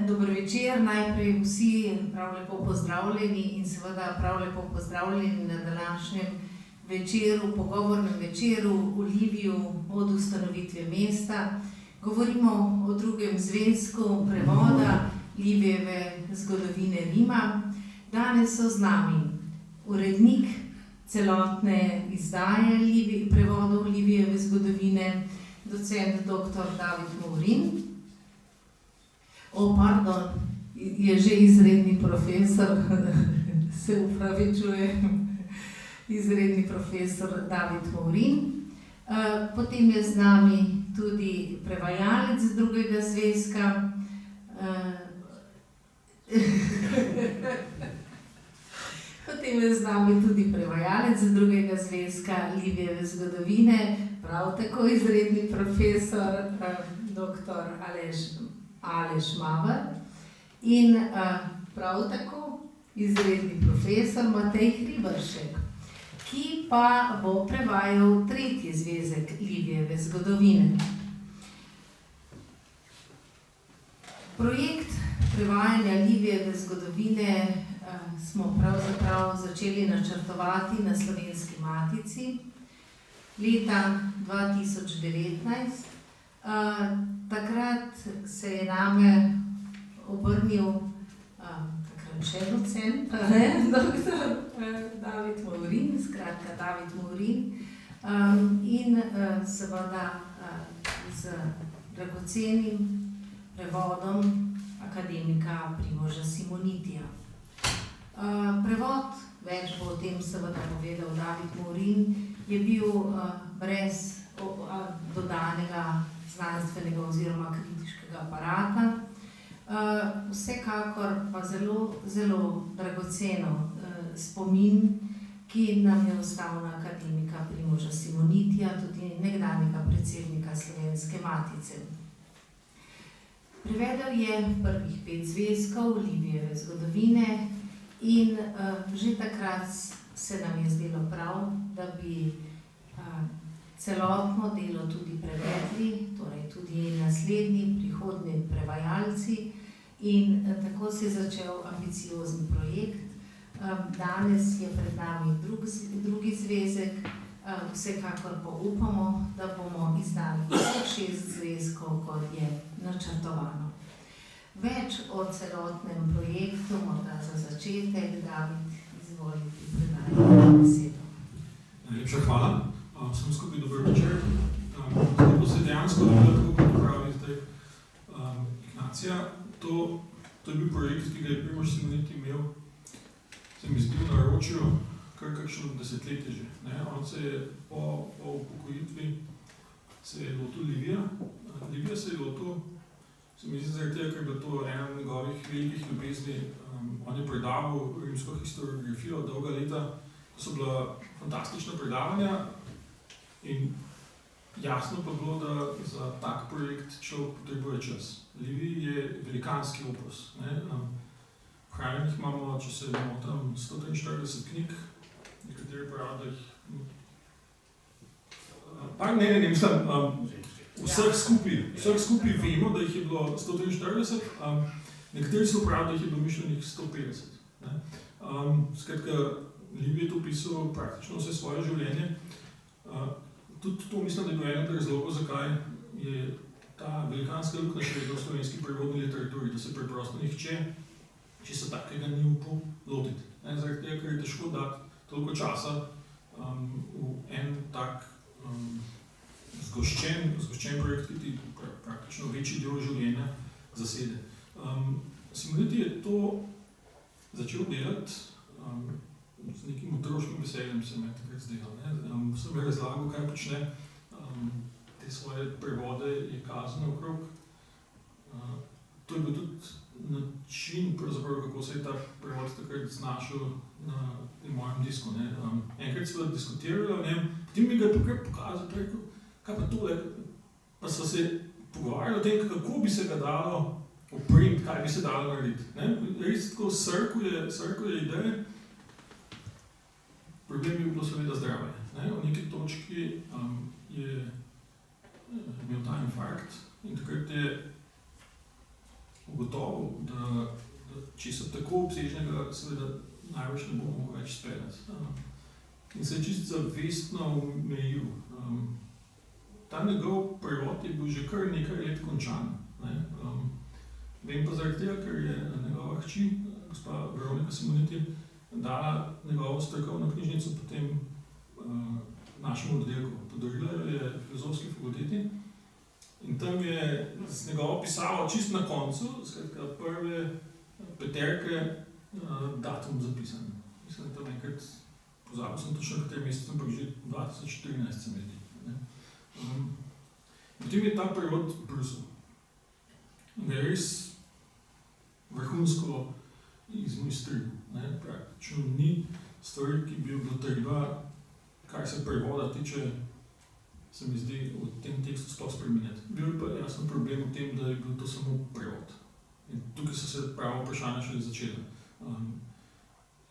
Dober večer, najprej vsi prav lepo pozdravljeni in seveda prav lepo pozdravljeni na današnjem večeru, pogovornem večeru v Liviju od ustanovitve mesta. Govorimo o drugem zvezku prevoda Livijeve zgodovine Rima. Danes so z nami urednik celotne izdaje prevodov Livijeve zgodovine, docent dr. David Movrin. Pardon, je že izredni profesor, se upravičujem, izredni profesor David Movrin. Potem je z nami tudi prevajalec drugega zvezka, potem je z nami tudi prevajalec drugega zvezka Livijeve zgodovine, prav tako izredni profesor dr. Aleš Maver in prav tako izredni profesor Matej Hriberšek, ki pa bo prevajal tretji zvezek Livijeve zgodovine. Projekt prevajanja Livijeve zgodovine smo pravzaprav začeli načrtovati na Slovenski matici leta 2019. Takrat se je name obrnil takrat še docent, dr. David Movrin, skratka David Movrin, in seveda z dragocenim prevodom akademika Primoža Simonitija. Prevod, več bo o tem seveda povedal David Movrin, je bil brez dodanega znanstvenega oziroma kritiškega aparata. Vsekakor pa zelo, zelo dragoceno spomin, ki nam je ostal na akademika Primoža Simonitija, tudi nekdanjega predsednika Slovenske matice. Prevedel je prvih 5 zvezkov Livijeve zgodovine in že takrat se nam je zdelo prav, da bi celotno delo tudi prevedli, torej tudi naslednji, prihodnji prevajalci, in tako se je začel ambiciozen projekt. Danes je pred nami drugi zvezek, vsekakor pa upamo, da bomo izdali vseh 6 zvezkov, kot je načrtovano. Več o celotnem projektu, morda za začetek, David, izvoli ti predajati besedo. Najlepša hvala. Vsem skupaj dober večer. Zdaj bo se dejansko tako, kot pravi zdaj Ignacija. To je bil projekt, ki ga je Primož Simoniti imel, se mi zdi v naročju kar kakšno desetletje že. On se je po upokojitvi se je lotil Livija. Livija se je lotil, se mi zdi zaradi tega, ker je bilo to ena od njegovih velikih ljubezni. On je predaval rimsko historiografijo dolga leta. To so bila fantastična predavanja. In jasno pa bilo, da za tak projekt človek potrebuje čas. Livij je velikanski opus. V hranjenih imamo, če se motam, 143 knjig, nekateri pravijo, da jih... Vseh skupaj vemo, da jih je bilo 143, nekateri so pravijo, da jih je bilo mišljenih 150. Skratka, Livij je to pisal praktično vse svoje življenje. Tudi to mislim, da je bil eden od razlogov, zakaj je ta velikanska luknja še vedno v slovenski prevodni literaturi, da se preprosto nihče čisto takega ni upal lotiti. Zaradi tega, ker je težko dati toliko časa v en tak zgoščen projekt, ki ti praktično večji del življenja zasede. Simoniti je to začel delati z nekim otroškim veseljem, se me takrat zdelo. Sem je razlagal, kaj počne, te svoje prevode je kazal okrog. To je bil tudi način, kako se je ta prevod takrat znašel na mojem disku. Enkrat smo diskutirali o njem, potem mi ga je pokazal, rekel, kaj pa tole, pa sva se pogovarjali o tem, kako bi se ga dalo opremiti, kaj bi se dalo narediti. Res tako srkal je ideje. Problem je bilo seveda zdravje. V neki točki je imel ta infarkt in takrat je ugotovil, da česa tako obsežnega seveda največ ne bomo več speljati. In se je čisto zavestno omejil. Ta njegov prevod je bil že kar nekaj let končan. Vem pa zaradi tega, ker je njegova hči, gospa Veronika Simoniti, dala njegovo strokovno knjižnico potem našemu oddelku. Podarila jo je Filozofski fakulteti in tam je z njegovo pisavo čisto na koncu, skratka prve peterke, datum zapisan. Mislim, da tam enkrat, pozabil sem točno kateri mesec, ampak že 2014 se mi zdi. Potem je ta prevod brusil. In je res vrhunsko izmojstril. Praktično ni stvari, ki bi jo bilo treba, kar se prevoda tiče, se mi zdi v tem tekstu sploh spreminjati. Bil je pa jasno problem v tem, da je bil to samo prevod. In tukaj so se pravo vprašanje šele začela.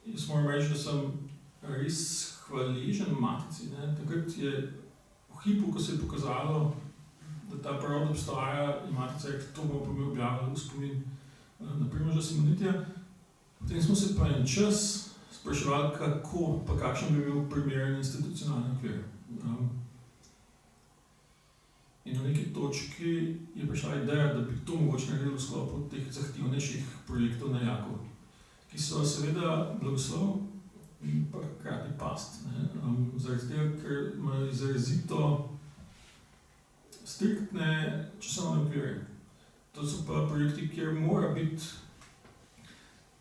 Jaz moram reči, da sem res hvaležen Matici. Takrat je v hipu, ko se je pokazalo, da ta prevod obstaja, in Matica je to bomo pa mi objavili v spomin na Primoža Simonitija. Potem smo se pa en čas spraševali, kako, pa kakšen bi bil primeren institucionalni okvir. In na neki točki je prišla ideja, da bi to mogoče naredili v sklopu teh zahtevnejših projektov na Jaku, ki so seveda blagoslov in pa hkrati past. Zaradi tega, ker imajo izrazito striktne časovne okvire. To so pa projekti, kjer mora biti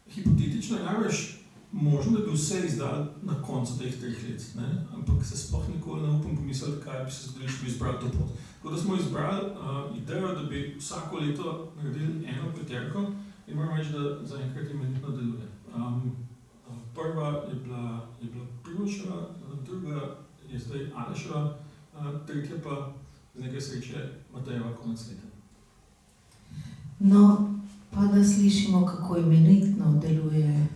hipotetično največ možno, da bi vse izdali na koncu teh 3 let, ampak se sploh nikoli ne upam pomisliti, kaj bi se zgodilo, če bi izbrali to pot. Tako da smo izbrali idejo, da bi vsako leto naredili eno peterko in moram reči, da zaenkrat imenitno deluje. Prva je bila Primoža, druga je zdaj Aleševa, tretja pa z nekaj sreče Matejeva konec leta. No, pa da slišimo, kako imenitno deluje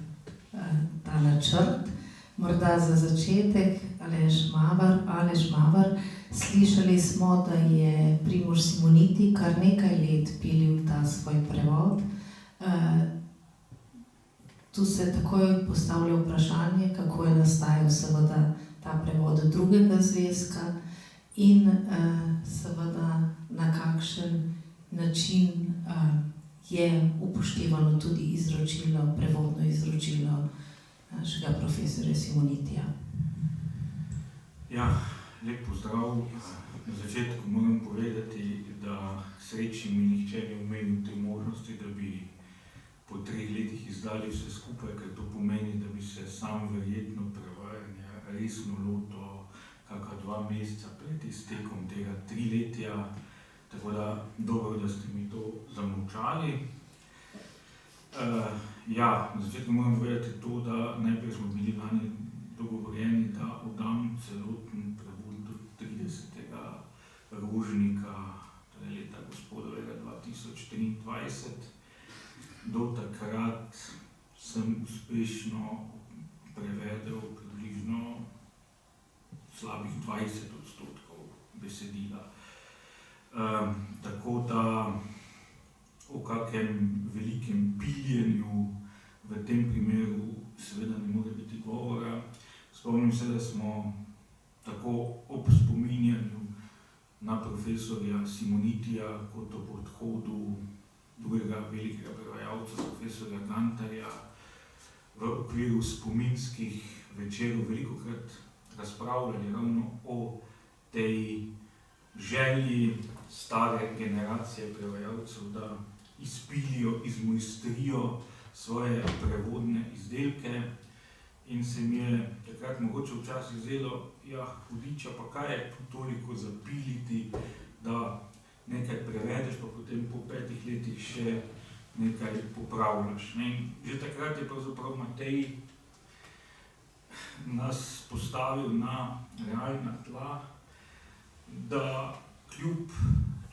ta načrt. Morda za začetek Aleš Mavar. Slišali smo, da je Primož Simoniti kar nekaj let pilil ta svoj prevod. Tu se takoj postavlja vprašanje, kako je nastajal seveda ta prevod drugega zvezka in seveda na kakšen način je upoštevano tudi izročilo, prevodno izročilo našega profesorja Simonitija. Ja, lep pozdrav. Na začetku moram povedati, da sreči mi nihče ni omenil te možnosti, da bi po 3 letih izdali vse skupaj, ker to pomeni, da bi se sam verjetno prevajanja resno lotil kakšna 2 meseca pred iztekom tega 3-letja. Tako da, dobro, da ste mi to zamolčali. Ja, na začetku moram povedati to, da najprej smo bili lani dogovorjeni, da oddam celoten prevod do 30. rožnika, torej leta gospodovega 2023. Do takrat sem uspešno prevedel približno slabih 20% besedila. Tako da o kakem velikem piljenju v tem primeru seveda ne more biti govora. Spomnim se, da smo tako ob spominjanju na profesorja Simonitija kot ob odhodu drugega velikega prevajalca, profesorja Gantarja, v okviru spominskih večerov velikokrat razpravljali ravno o tej želji stare generacije prevajalcev, da izpilijo, izmojstrijo svoje prevodne izdelke. In se mi je takrat mogoče včasih zdelo, ja, hudiča, pa kaj je tu toliko zapiliti, da nekaj prevedeš, pa potem po 5 letih še nekaj popravljaš. In že takrat je pravzaprav Matej nas postavil na realna tla, da kljub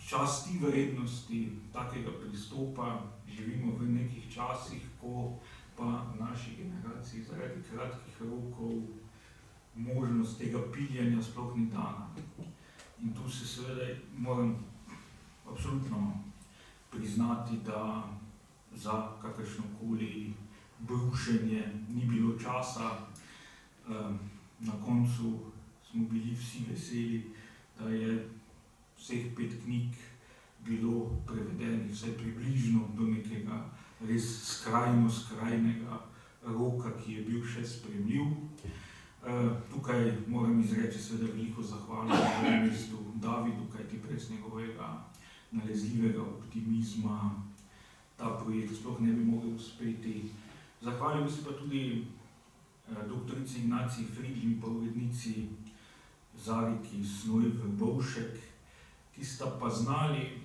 časti vrednosti takega pristopa živimo v nekih časih, ko pa naši generaciji zaradi kratkih rokov možnost tega piljenja sploh ni dana. In tu se seveda moram absolutno priznati, da za kakršnokoli brušenje ni bilo časa. Na koncu smo bili vsi veseli, da je vseh 5 knjig bilo prevedenih vsaj približno do nekega res skrajnega roka, ki je bil še sprejemljiv. Tukaj moram izreči seveda veliko zahvalo na mestu Davidu, kajti brez njegovega nalezljivega optimizma ta projekt sploh ne bi mogel uspeti. Zahvalil bi se pa tudi doktorici Ignaciji Fridl in pa urednici Zariki Snoj-Verbovšek, ki sta pa znali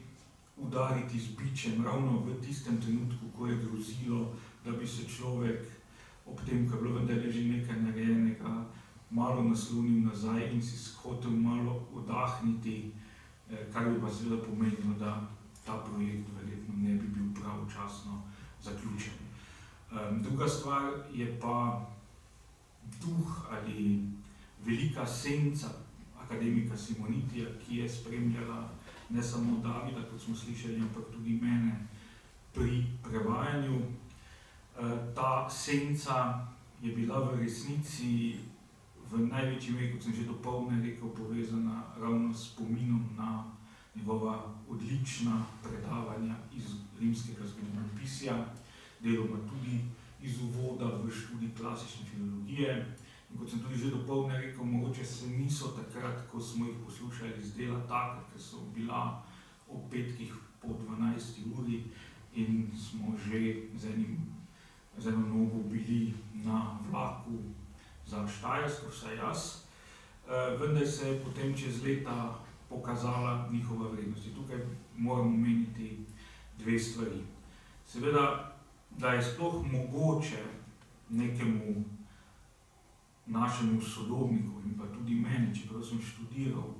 udariti z bičem ravno v tistem trenutku, ko je grozilo, da bi se človek ob tem, ko je bilo vendarle že nekaj narejenega, malo naslonil nazaj in si hotel malo oddahniti, kar bi pa seveda pomenilo, da ta projekt verjetno ne bi bil pravočasno zaključen. Druga stvar je pa duh ali velika senca akademika Simonitija, ki je spremljala ne samo Davida, kot smo slišali, ampak tudi mene pri prevajanju. Ta senca je bila v resnici v največji meri, kot sem že dopoldne rekel, povezana ravno s spominom na njegova odlična predavanja iz rimskega zgodovinopisja, deloma tudi iz uvoda v študij klasične filologije. In kot sem tudi že dopoldne rekel, mogoče se niso takrat, ko smo jih poslušali, zdela taka, ker so bila ob petkih po 12. uri in smo že z eno nogo bili na vlaku za Štajersko, vsaj jaz. Vendar se je potem čez leta pokazala njihova vrednost. Tukaj moramo omeniti 2 stvari. Seveda, da je sploh mogoče nekemu našemu sodobniku in pa tudi meni, čeprav sem študiral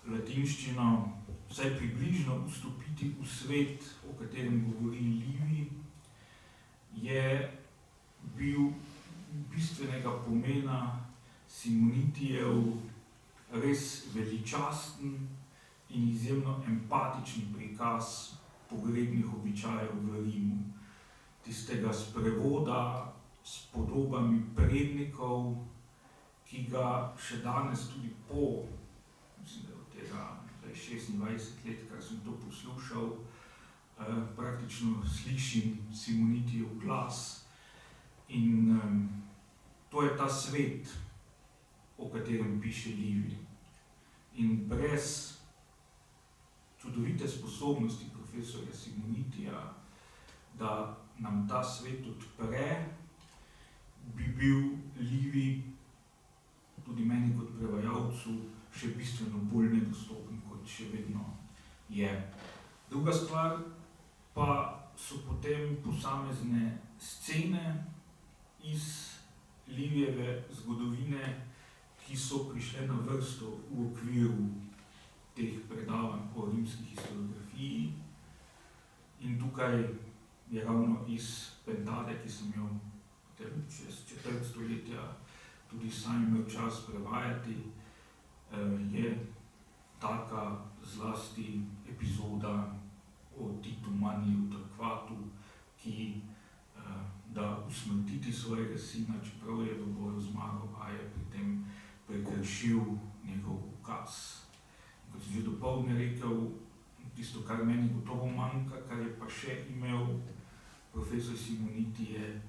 latinščino, vsaj približno vstopiti v svet, o katerem govori Livij, je bil bistvenega pomena Simonitijev res veličasten in izjemno empatičen prikaz pogrebnih običajev v Rimu. Tistega sprevoda s podobami prednikov, ki ga še danes tudi po, mislim, da od tega 26 let, kar sem to poslušal, praktično slišim Simonitijev glas. In to je ta svet, o katerem piše Livij. In brez čudovite sposobnosti profesorja Simonitija, da nam ta svet odpre, bi bil Livij tudi meni kot prevajalcu še bistveno bolj nedostopen, kot še vedno je. Druga stvar pa so potem posamezne scene iz Livijeve zgodovine, ki so prišle na vrsto v okviru teh predavanj o rimski historiografiji. In tukaj je ravno iz Pentade, ki sem jo potem čez 4. stoletja tudi sam imel čas prevajati, je taka zlasti epizoda o Titu Manliju Torquatu, ki da usmrtiti svojega sina, čeprav je v boju zmagal, a je pri tem prekršil njegov ukaz. Kot sem že dopoldne rekel, tisto, kar meni gotovo manjka, kar je pa še imel profesor Simoniti, je,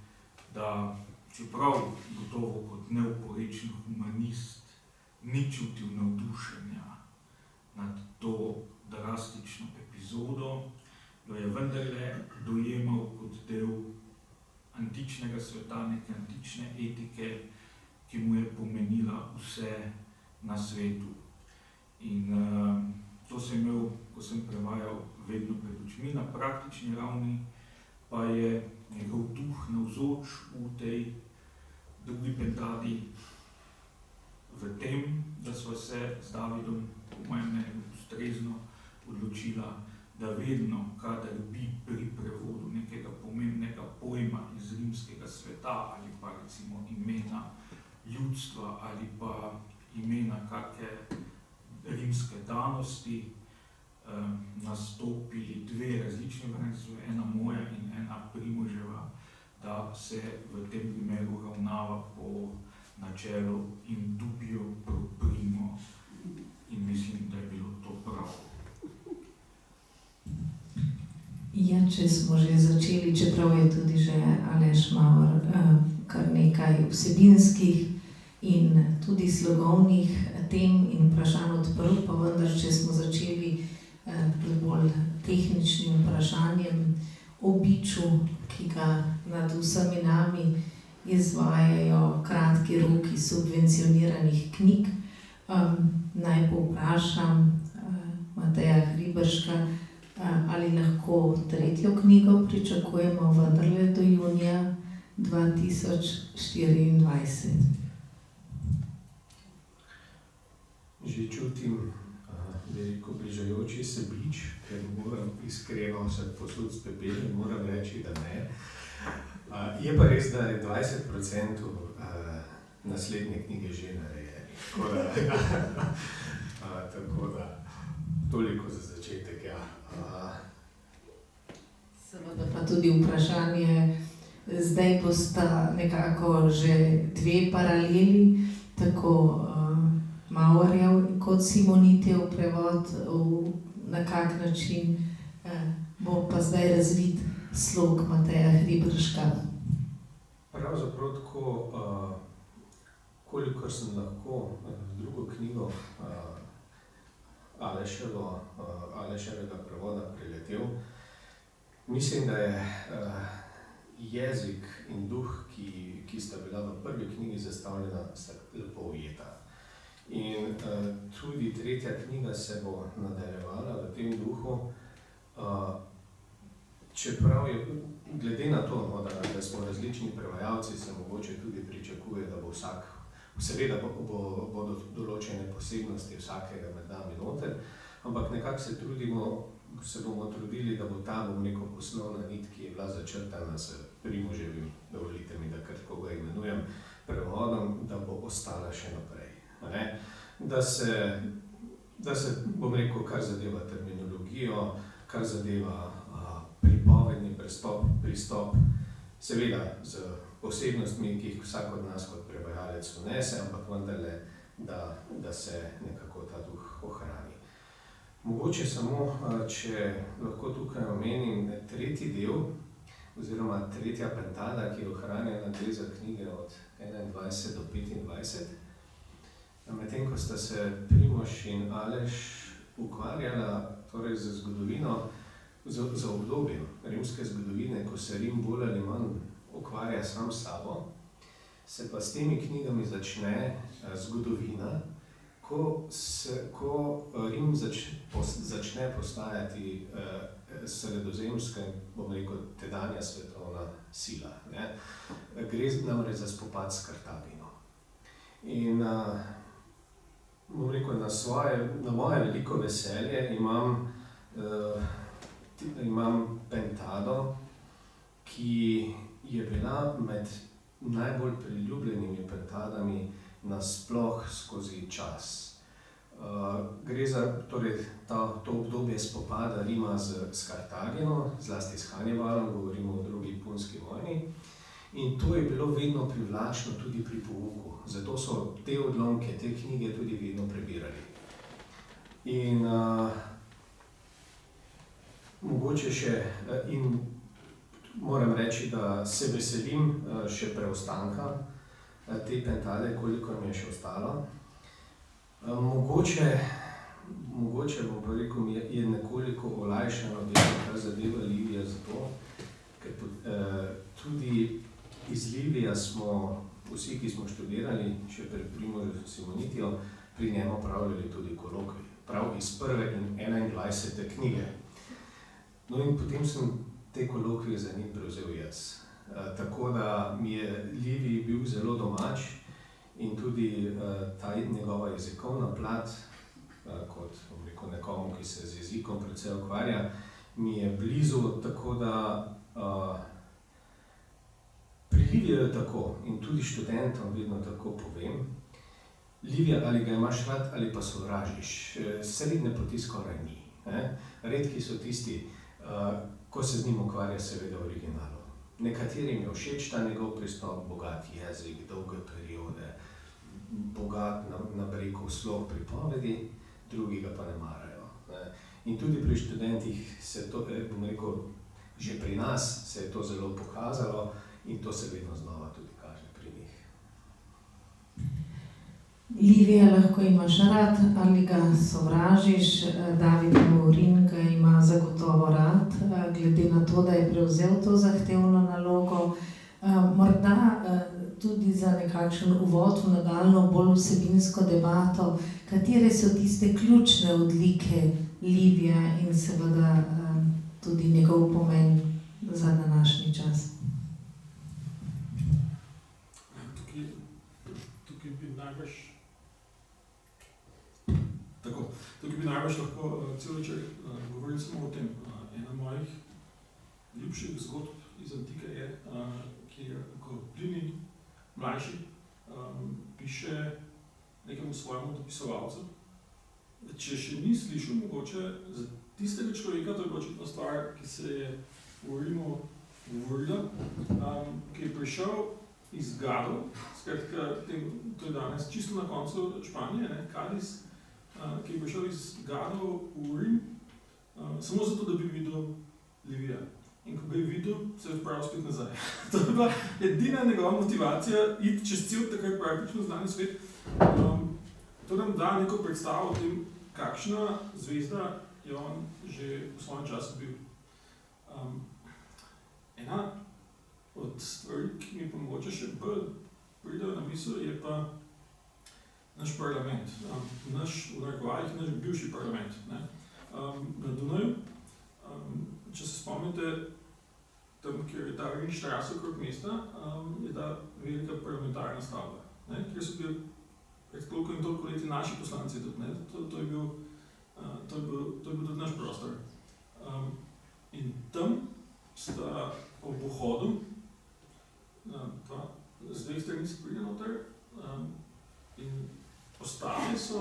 da čeprav gotovo kot neoporečen humanist ni čutil navdušenja nad to drastično epizodo, jo je vendarle dojemal kot del antičnega sveta, neke antične etike, ki mu je pomenila vse na svetu. In to sem imel, ko sem prevajal, vedno pred očmi. Na praktični ravni pa je njegov duh navzoč v tej drugi pentadi v tem, da sva se z Davidom, po mojem mnenju, ustrezno odločila, da vedno, kadar bi pri prevodu nekega pomembnega pojma iz rimskega sveta ali pa recimo imena ljudstva ali pa imena kake rimske danosti, nastopili 2 različne variante, ena moja in ena pri da se v tem primeru ravnava po načelu in dubio pro primo in mislim, da je bilo to prav. Ja, če smo že začeli, čeprav je tudi že Aleš Mavr kar nekaj vsebinskih in tudi slogovnih tem in vprašanj odprl, pa vendar, če smo začeli z bolj tehničnim vprašanjem o biču, ki ga nad vsemi nami izvajajo kratki roki subvencioniranih knjig, naj povprašam Mateja Hriberška, ali lahko tretjo knjigo pričakujemo vendarle do junija 2024. Že čutim veliko bližajoči se bič, ker moram iskreno se posud s pepelom, moram reči, da ne. Je pa res, da je 20% naslednje knjige že narejeni. Tako da, toliko za začetek, ja. Seveda pa tudi vprašanje, zdaj bosta nekako že dve paraleli, tako Mavrjev kot Simonitev prevod, na kak način bo pa zdaj razvit slog Mateja Hriberška. Pravzaprav tako, kolikor sem lahko drugo knjigo Aleševega prevoda preletel, mislim, da je jezik in duh, ki sta bila v prvi knjigi zastavljena, sta lepo ujeta. In tudi tretja knjiga se bo nadaljevala v tem duhu, čeprav je, glede na to, da smo različni prevajalci, se mogoče tudi pričakuje, da bo vsak, seveda bodo določene posebnosti vsakega med nami noter, ampak nekako se bomo trudili, da bo ta, osnovna nit, ki je bila začrtana s Primoževim, dovolite mi, da kar tako ga imenujem, prevodom, da bo ostala še naprej. Da se, kar zadeva terminologijo, kar zadeva pripovedni pristop, seveda z posebnostmi, ki jih vsak od nas kot prevajalec vnese, ampak vendarle, da se nekako ta duh ohrani. Mogoče samo, če lahko tukaj omenim tretji del, oziroma tretja pentada, ki je ohranjena, gre za knjige od 21 do 25. Medtem ko sta se Primož in Aleš ukvarjala torej z zgodovino, za obdobje rimske zgodovine, ko se Rim bolj ali manj ukvarja sam s sabo, se pa s temi knjigami začne zgodovina, ko Rim začne postajati sredozemska, tedanja svetovna sila. Gre namreč za spopad s Kartagino. In na moje veliko veselje imam pentado, ki je bila med najbolj priljubljenimi pentadami nasploh skozi čas. Gre za to obdobje spopada Rima s Kartagino, zlasti s Hannibalom, govorimo o drugi punski vojni. In to je bilo vedno privlačno tudi pri pouku, zato so te odlomke, te knjige tudi vedno prebirali. In mogoče še, in moram reči, da se veselim še preostanka te pentade, koliko mi je še ostalo. Mogoče bom pa rekel, je nekoliko olajšano delo, kar zadeva Livija zato, ker tudi iz Livija smo, vsi, ki smo študirali, še pri Primožu Simonitiju, pri njemu opravljali tudi kolokvij, prav iz prve in 21. knjige. No in potem sem te kolokvije za njim prevzel jaz. Tako da mi je Livij bil zelo domač in tudi ta njegova jezikovna plat, kot nekomu, ki se z jezikom precej ukvarja, mi je blizu, tako da pri Liviju je tako in tudi študentom vedno tako povem, Livija ali ga imaš rad ali pa sovražiš, srednje poti skoraj ni. Redki so tisti, ko se z njim ukvarja seveda v originalu. nekaterim je všeč ta njegov pristop, bogat jezik, dolge periode, bogat na breku slog pripovedi, drugi ga pa ne marajo. Ne. In tudi pri študentih se to, bom rekel, že pri nas se je to zelo pokazalo in to se vedno znova tudi kaže pri njih. Livija lahko imaš rad ali ga sovražiš, David Maurin ga ima zagotovo rad, glede na to, da je prevzel to zahtevno nalogo. Morda tudi za nekakšen uvod v nadaljnjo bolj vsebinsko debato, katere so tiste ključne odlike Livija in seveda tudi njegov pomen za današnji čas. Tukaj bi največ lahko cel večer govorili samo o tem. Ena mojih ljubših zgodb iz antike je, kjer ko Plinij mlajši piše nekemu svojemu dopisovalcu, da če še ni slišal mogoče za tistega človeka, to je očitno stvar, ki se je v Rimu govorila, ki je prišel iz Gadov, skratka, to je danes čisto na koncu Španije, Cadiz, ki je prišel iz Gadov v Rim, samo zato, da bi videl Livija. In ko ga je videl, se je odpravil spet nazaj. To je bila edina njegova motivacija, iti čez cel takrat praktično znani svet. To nam da neko predstavo o tem, kakšna zvezda je on že v svojem času bil. Ena od stvari, ki mi pa mogoče še bolj pridejo na misel, je pa naš parlament. Naš, v narekovajih, naš bivši parlament, ne? Na Dunaju. Če se spomnite, tam, kjer je ta Ringstraße okrog mesta, je ta velika parlamentarna stavba, kjer so bili pred koliko in toliko leti naši poslanci tudi, ne? To je bil tudi naš prostor. In tam sta ob vhodu, z dveh strani se pride noter, in postavili so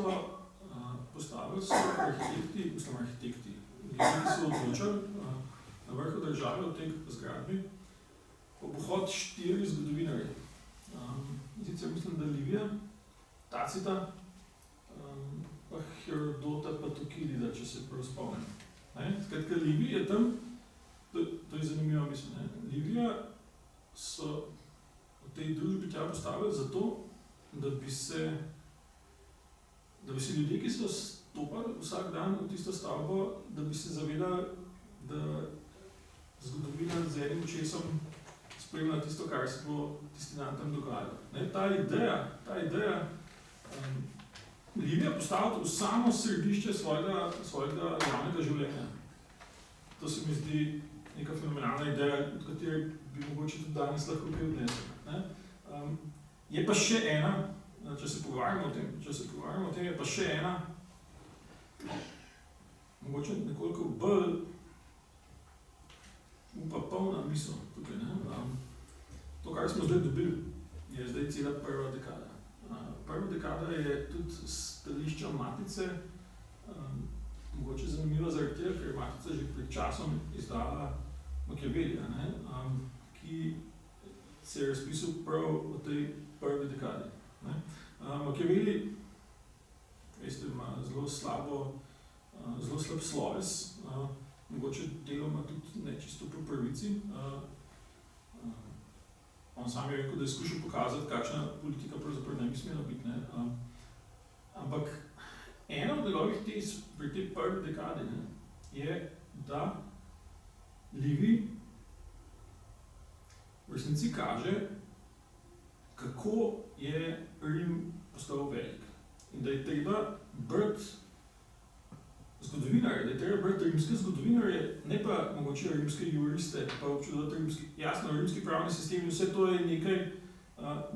arhitekti, ljudje, ki so odločali na vrhu države v tej zgradbi, ob vhod 4 zgodovinarji. Sicer mislim, da Livija, Tacita, pa Herodota, pa Tukidida, če se prav spomnim. Skratka, Livij je tam, to je zanimivo mislim, Livija so v tej družbi tja postavili zato, da bi se ljudje, ki so stopali vsak dan v tisto stavbo, da bi se zavedali, da zgodovina z enim očesom spremlja tisto, kar se bo tisti dan tam dogajalo. Ta ideja Livija postaviti v samo središče svojega javnega življenja. To se mi zdi neka fenomenalna ideja, od katere bi mogoče tudi danes lahko kaj odnesel. Je pa še ena, če se pogovarjamo o tem, je pa še ena, mogoče nekoliko bolj polna misel tukaj. To, kar smo zdaj dobili, je zdaj cela prva dekada. Prva dekada je tudi stališča Matice, mogoče zanimivo zaradi tega, ker je Matica že pred časom izdala Machiavellija, ki se je razpisal prav v tej prvi dekadi. Machiavelli, veste, ima zelo slab sloves, mogoče deloma tudi nečisto po pravici. On sam je rekel, da je skušal pokazati, kakšna politika pravzaprav ne bi smela biti. Ampak ena od njegovih tez pri tej prvi dekadi je, da Livij v resnici kaže, kako je Rim postal velik. In da je treba brati zgodovinarje, da je treba brati rimske zgodovinarje, ne pa mogoče rimske juriste, pa občudovati rimski, jasno, rimski pravni sistem, vse to je nekaj,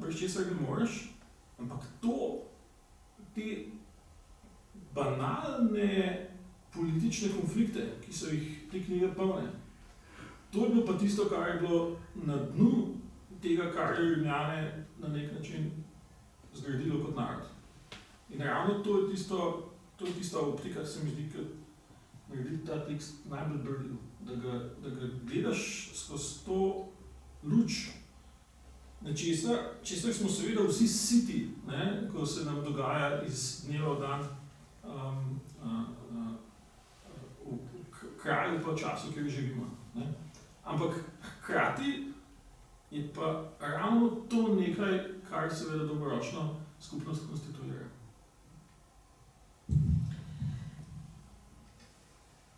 brez česar ne moreš, ampak te banalne politične konflikte, ki so jih te knjige polne, to je bilo pa tisto, kar je bilo na dnu tega, kar je Rimljane na nek način zgradilo kot narod. In ravno to je tista optika, ki se mi zdi, ki naredi ta tekst najbolj brljiv. Da ga gledaš skozi to luč nečesa, česar smo seveda vsi siti, ne, ko se nam dogaja iz dneva v dan v kraju pa času, kjer živimo. Ne. Ampak hkrati je pa ravno to nekaj, kar seveda dolgoročno skupnost konstituira.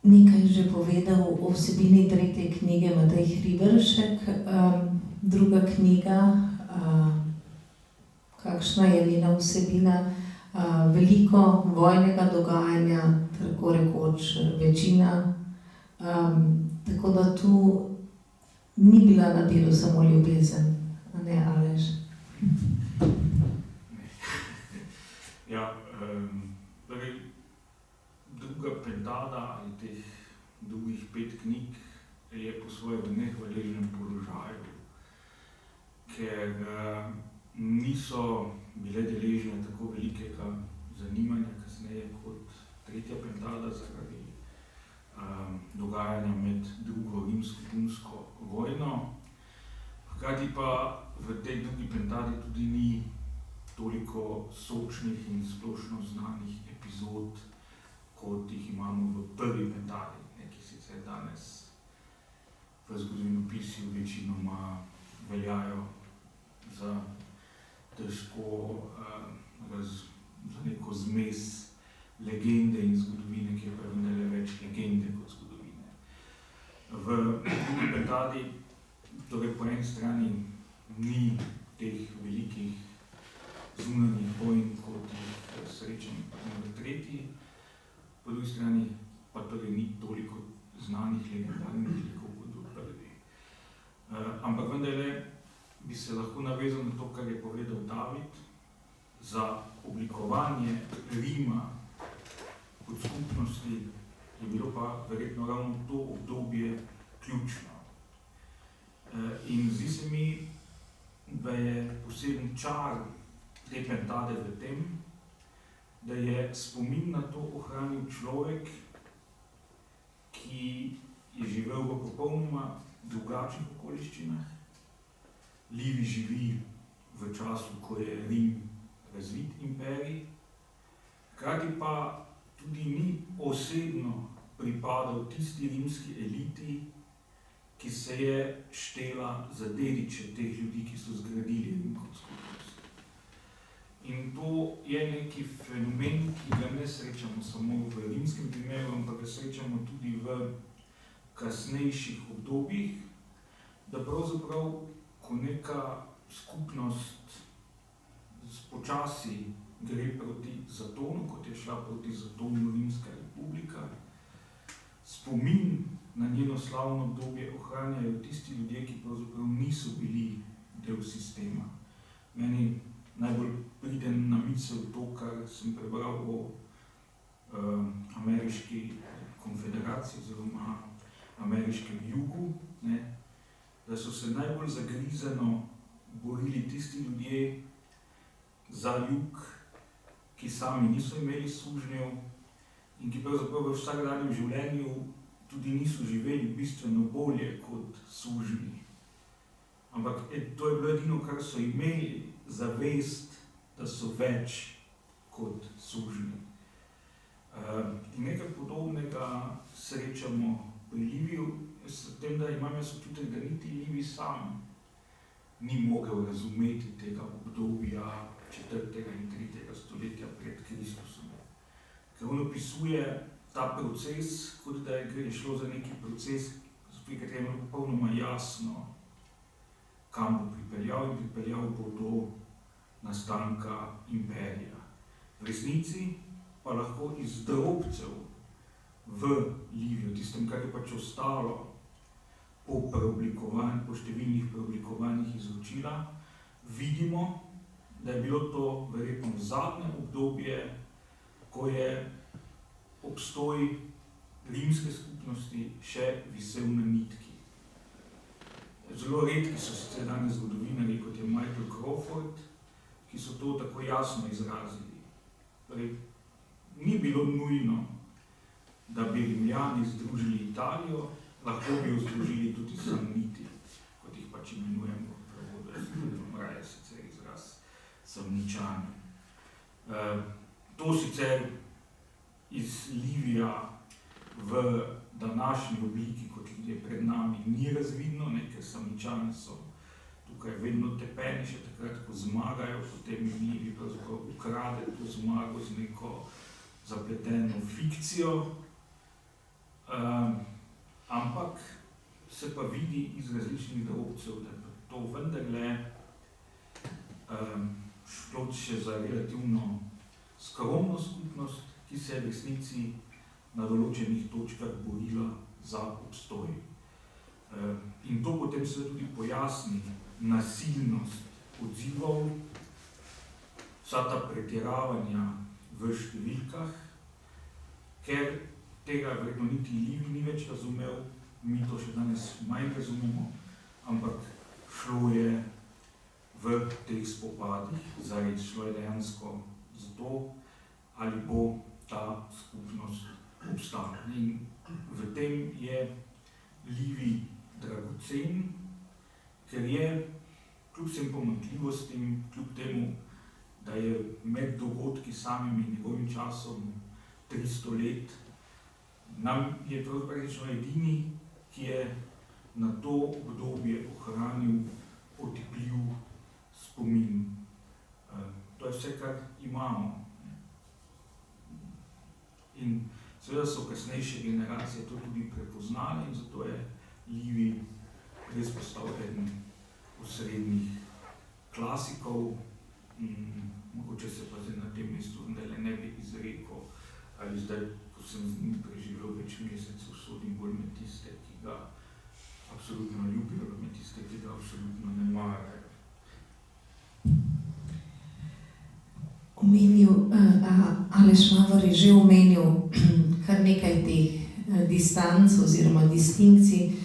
Nekaj je že povedal o vsebini tretje knjige Matej Hriberšek. Druga knjiga, kakšna je njena vsebina? Veliko vojnega dogajanja, tako rekoč večina. Tako da tu ni bila na delu samo ljubezen, a ne, Aleš? Ja, druga pentada ali teh drugih 5 knjig je po svojem nehvaležnem položaju, ker niso bile deležne tako velikega zanimanja kasneje kot tretja pentada zaradi dogajanja med drugo rimsko-punsko vojno. Hkrati pa v tej drugi pentadi tudi ni toliko sočnih in splošno znanih epizod, kot jih imamo v prvi pentadi, ki sicer danes v zgodovinopisju večinoma veljajo za težko za neko zmes legende in zgodovine, ki je pa vendarle več legende kot zgodovine. V drugi pentadi, torej po eni strani, ni teh velikih zunanjih vojn, kot jih srečam v tretji, po drugi strani pa torej ni toliko znanih legendarnih likov kot v prvi. Ampak vendarle bi se lahko navezal na to, kar je povedal David, za oblikovanje Rima kot skupnosti je bilo pa verjetno ravno to obdobje ključno. In zdi se mi, da je poseben čar te pentade v tem, da je spomin na to ohranil človek, ki je živel v popolnoma drugačnih okoliščinah. Livij živi v času, ko je Rim razvit imperij, hkrati pa tudi ni osebno pripadal tisti rimski eliti, ki se je štela za dediče teh ljudi, ki so zgradili Rim kot skupnost. In to je neki fenomen, ki ga ne srečamo samo v rimskem primeru, ampak ga srečamo tudi v kasnejših obdobjih, da pravzaprav, ko neka skupnost počasi gre proti zatonu, kot je šla proti zatonu Rimska republika, spomin na njeno slavno obdobje ohranjajo tisti ljudje, ki pravzaprav niso bili del sistema. Meni najbolj pride na misel to, kar sem prebral o ameriški konfederaciji oziroma ameriškem jugu, ne, da so se najbolj zagrizeno borili tisti ljudje za jug, ki sami niso imeli sužnjev in ki pravzaprav v vsakdanjem življenju tudi niso živeli bistveno bolje kot sužnji. Ampak to je bilo edino, kar so imeli, zavest, da so več kot sužnji. In nekaj podobnega srečamo pri Liviju, s tem, da imam jaz občutek, da niti Livij sam ni mogel razumeti tega obdobja 4. in 3. stoletja pred Kristusom. Ker on opisuje ta proces, kot da je šlo za neki proces, pri katerem je popolnoma jasno, kam bo pripeljal in pripeljal bo do nastanka imperija. V resnici pa lahko iz drobcev v Liviju, tistem, kar je pač ostalo po številnih preoblikovanjih izročila, vidimo, da je bilo to verjetno zadnje obdobje, ko je obstoj rimske skupnosti še visel na nitki. Zelo redki so sicer danes zgodovinarji, kot je Michael Crawford, ki so to tako jasno izrazili. Torej, ni bilo nujno, da bi Rimljani združili Italijo, lahko bi jo združili tudi Samniti, kot jih pač imenuje razvidno, ne, ker Samičani so tukaj vedno tepeni, še takrat, ko zmagajo, potem jim Livi pravzaprav ukrade to zmago z neko zapleteno fikcijo. Ampak se pa vidi iz različnih drobcev, da je to vendarle šlo še za relativno skromno skupnost, ki se je v resnici na določenih točkah borila za obstoj. In to potem se tudi pojasni nasilnost odzivov, vsa ta pretiravanja v številkah, ker tega verjetno niti Livi ni več razumel, mi to še danes manj razumemo, ampak šlo je v teh spopadih, zares šlo je dejansko za to, ali bo ta skupnost obstala. In v tem je Livi dragocen, ker je kljub vsem pomanjkljivostim, kljub temu, da je med dogodki samim in njegovim časom 300 let, nam je pravzaprav edini, ki je na to obdobje ohranil otipljiv spomin. To je vse, kar imamo. In seveda so kasnejše generacije to tudi prepoznali in zato je Livi res postal eden osrednjih klasikov. Mogoče se pa zdaj na tem mestu ne bi izrekel, ali zdaj, ko sem z njim preživel več mesecev, sodim bolj med tiste, ki ga absolutno ljubijo, med tiste, ki ga absolutno ne marajo. Aleš Mavor je že omenil kar nekaj teh distanc oziroma distinkcij.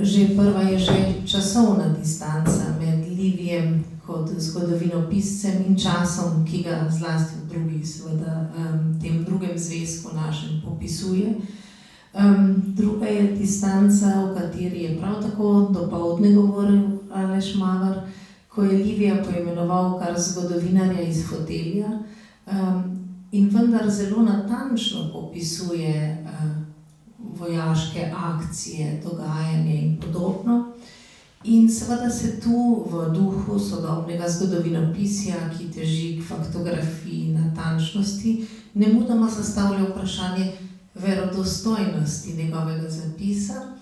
Že prva je že časovna distanca med Livijem kot zgodovinopiscem in časom, ki ga zlasti v tem drugem zvezku našem popisuje. Druga je distanca, o kateri je prav tako dopoldne govoril Aleš Mavor, ko je Livija poimenoval kar zgodovinarja iz fotelja in vendar zelo natančno popisuje vojaške akcije, dogajanje in podobno. In seveda se tu v duhu sodobnega zgodovinopisja, ki teži k faktografiji, natančnosti, nemudoma zastavlja vprašanje verodostojnosti njegovega zapisa,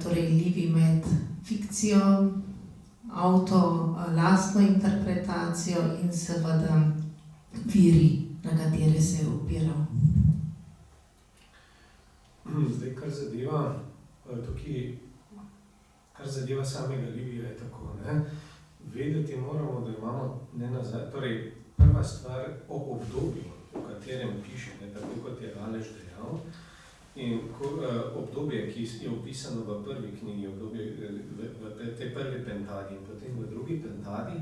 torej Livi med fikcijo, lastno interpretacijo in seveda viri, na katere se je opiral. Zdaj, kar zadeva samega Livija je tako, ne? Vedeti moramo, da imamo torej prva stvar o obdobju, v katerem piše, ne, tako kot je Aleš dejal, in obdobje, ki je opisano v prvi knjigi, v tej prvi pentadi in potem v drugi pentadi,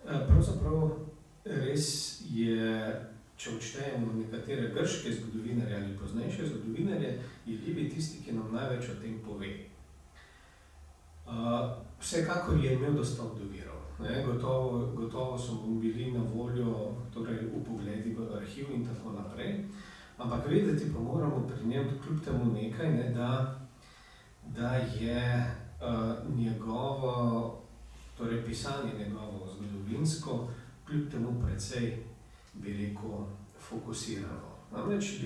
pravzaprav res je, če odštejemo nekatere grške zgodovinarje ali poznejše zgodovinarje, je Livij tisti, ki nam največ o tem pove. Vsekakor je imel dostop do virov. Gotovo so mu bili na voljo vpogledi v arhiv in tako naprej. Ampak vedeti pa moramo pri njem kljub temu nekaj, ne, da je njegovo, torej pisanje njegovo zgodovinsko, kljub temu precej, bi rekel, fokusirano. Namreč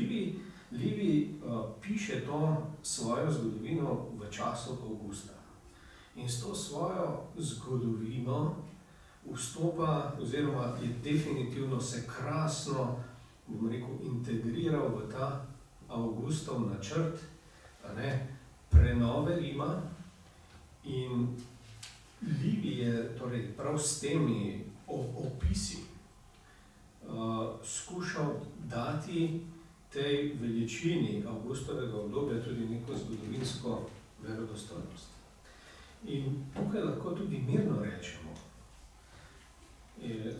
Livij piše to svojo zgodovino v času Avgusta. In s to svojo zgodovino vstopa, oziroma je definitivno se krasno, bom rekel, integriral v ta Avgustov načrt, prenove Rima, in Livij je torej prav s temi opisi skušal dati tej veličini Avgustovega obdobja tudi neko zgodovinsko verodostojnost. In tukaj lahko tudi mirno rečemo,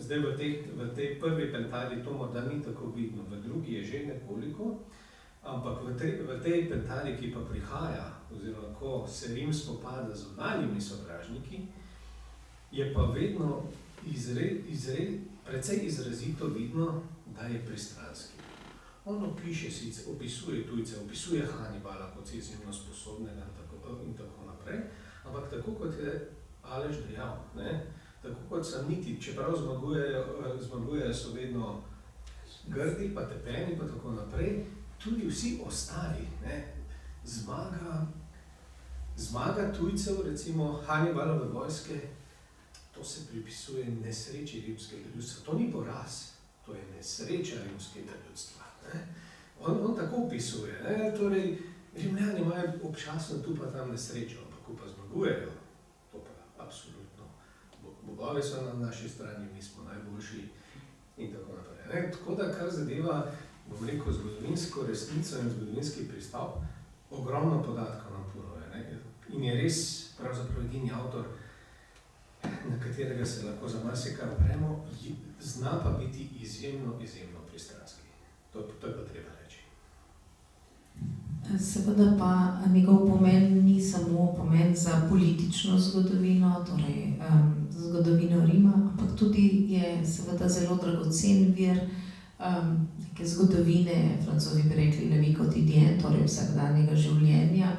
zdaj v tej prvi pentadi to morda ni tako vidno, v drugi je že nekoliko, ampak v tej pentadi, ki pa prihaja, oziroma ko se Rim spopada z zunanjimi sovražniki, je pa vedno precej izrazito vidno, da je pristranski. On opisuje tujce, opisuje Hannibala kot izjemno sposobnega in tako naprej. Ampak tako kot je Aleš dejal, ne, tako kot Samniti, čeprav zmagujejo so vedno grdi, pa tepeni, pa tako naprej, tudi vsi ostali, ne, zmaga tujcev, recimo Hannibalove vojske, to se pripisuje nesreči rimskega ljudstva. To ni poraz, to je nesreča rimskega ljudstva. Ne. On tako opisuje, ne, torej Rimljani imajo občasno tu pa tam nesrečo, ampak ko pa zmagujejo, to pa absolutno. Bogovi so na naši strani, mi smo najboljši in tako naprej. Ne. Tako da, kar zadeva, bom rekel, zgodovinsko resnico in zgodovinski pristop, ogromno podatkov nam ponuje. Ne. In je res pravzaprav edini avtor, na katerega se lahko za marsikaj opremo, zna pa biti izjemno pristranski. To je pa treba reči. Seveda pa njegov pomen ni samo pomen za politično zgodovino, torej zgodovino Rima, ampak tudi je seveda zelo dragocen vir neke zgodovine, Francozi bi rekli la vie quotidienne, torej vsakdanjega življenja.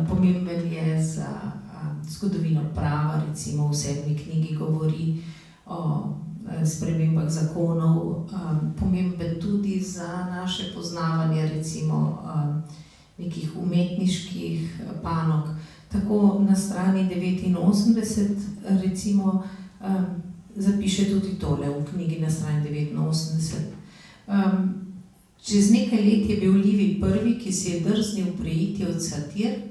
Pomemben je za zgodovino prava, recimo v 7. knjigi govori o spremembah zakonov, pomemben tudi za naše poznavanje recimo nekih umetniških panog. Tako na strani 89 recimo zapiše tudi tole v knjigi na strani 89. Čez nekaj let je bil Livij prvi, ki si je drznil preiti od satir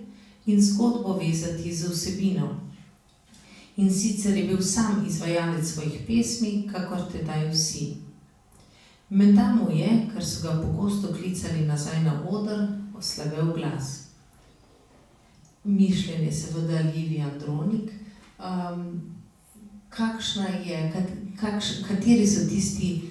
in zgodbo vezati z vsebino. In sicer je bil sam izvajalec svojih pesmi, kakor tedaj vsi. Menda mu je, ker so ga pogosto klicali nazaj na oder, oslavel glas. Mišljen je seveda Livij Andronik. Kateri so tisti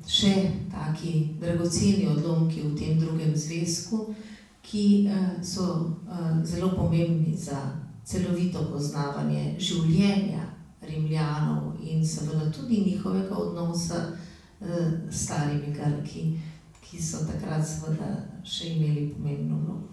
še taki dragoceni odlomki v tem drugem zvezku, ki so zelo pomembni za celovito poznavanje življenja Rimljanov in seveda tudi njihovega odnosa s starimi Grki, ki so takrat seveda še imeli pomembno vlogo.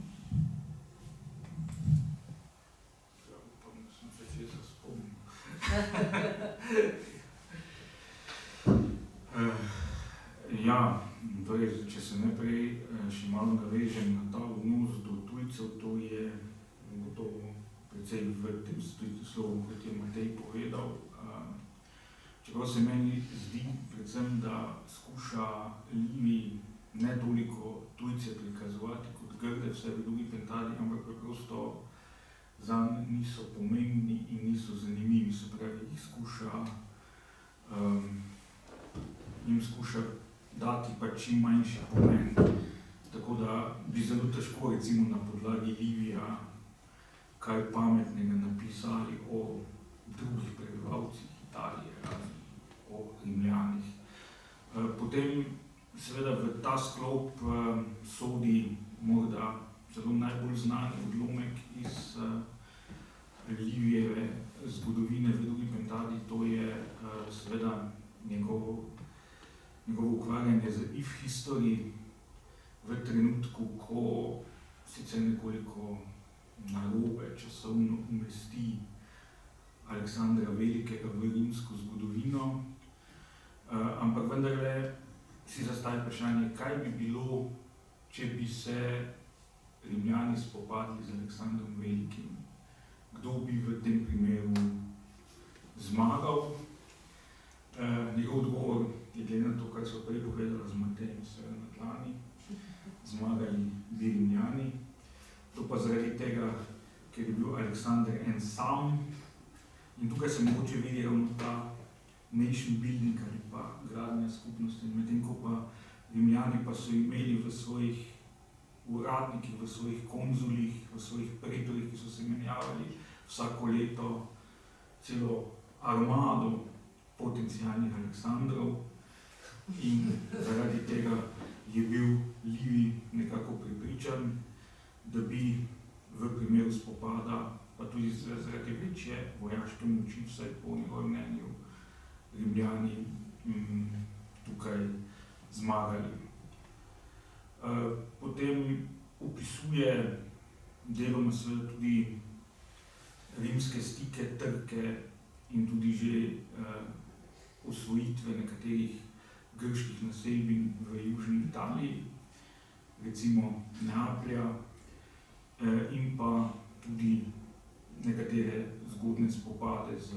Ja, torej, če se najprej še malo navežem na ta odnos do tujcev, to je gotovo precej v tem slovu, kot je Matej povedal. Čeprav se meni zdi predvsem, da skuša Livij ne toliko tujce prikazovati kot grde, vse v drugi pentadi, ampak preprosto zanj niso pomembni in niso zanimivi, se pravi, jim skuša dati pa čim manjši pomen. Tako da bi zelo težko recimo na podlagi Livija kaj pametnega napisali o drugih prebivalcih Italije, o Rimljanih. Potem seveda v ta sklop sodi morda zelo najbolj znani odlomek iz Livijeve zgodovine v drugi pentadi, to je seveda njegovo ukvarjanje z if history v trenutku, ko sicer nekoliko narobe časovno umesti Aleksandra Velikega v rimsko zgodovino, ampak vendarle si zastavi vprašanje, kaj bi bilo, če bi se Rimljani spopadli z Aleksandrom Velikim. Kdo bi v tem primeru zmagal? Njegov odgovor je glede na to, kar so prej povedala z Matejem, seveda na tlani, zmagali bi Rimljani. To pa zaradi tega, ker je bil Aleksander en sam in tukaj se mogoče vidi ravno ta nation building ali pa gradnja skupnosti, medtem ko pa Rimljani pa so imeli v svojih uradnikih, v svojih konzulih, v svojih pretorih, ki so se menjavali vsako leto celo armado potencialnih Aleksandrov in zaradi tega je bil Livij nekako prepričan, da bi v primeru spopada, pa tudi zaradi večje vojaške moči, vsaj po njegovem mnenju, Rimljani tukaj zmagali. Potem opisuje deloma seveda tudi rimske stike, trke in tudi že osvojitve nekaterih grških naselbin v južni Italiji, recimo Neaplja, in pa tudi nekatere zgodne spopade z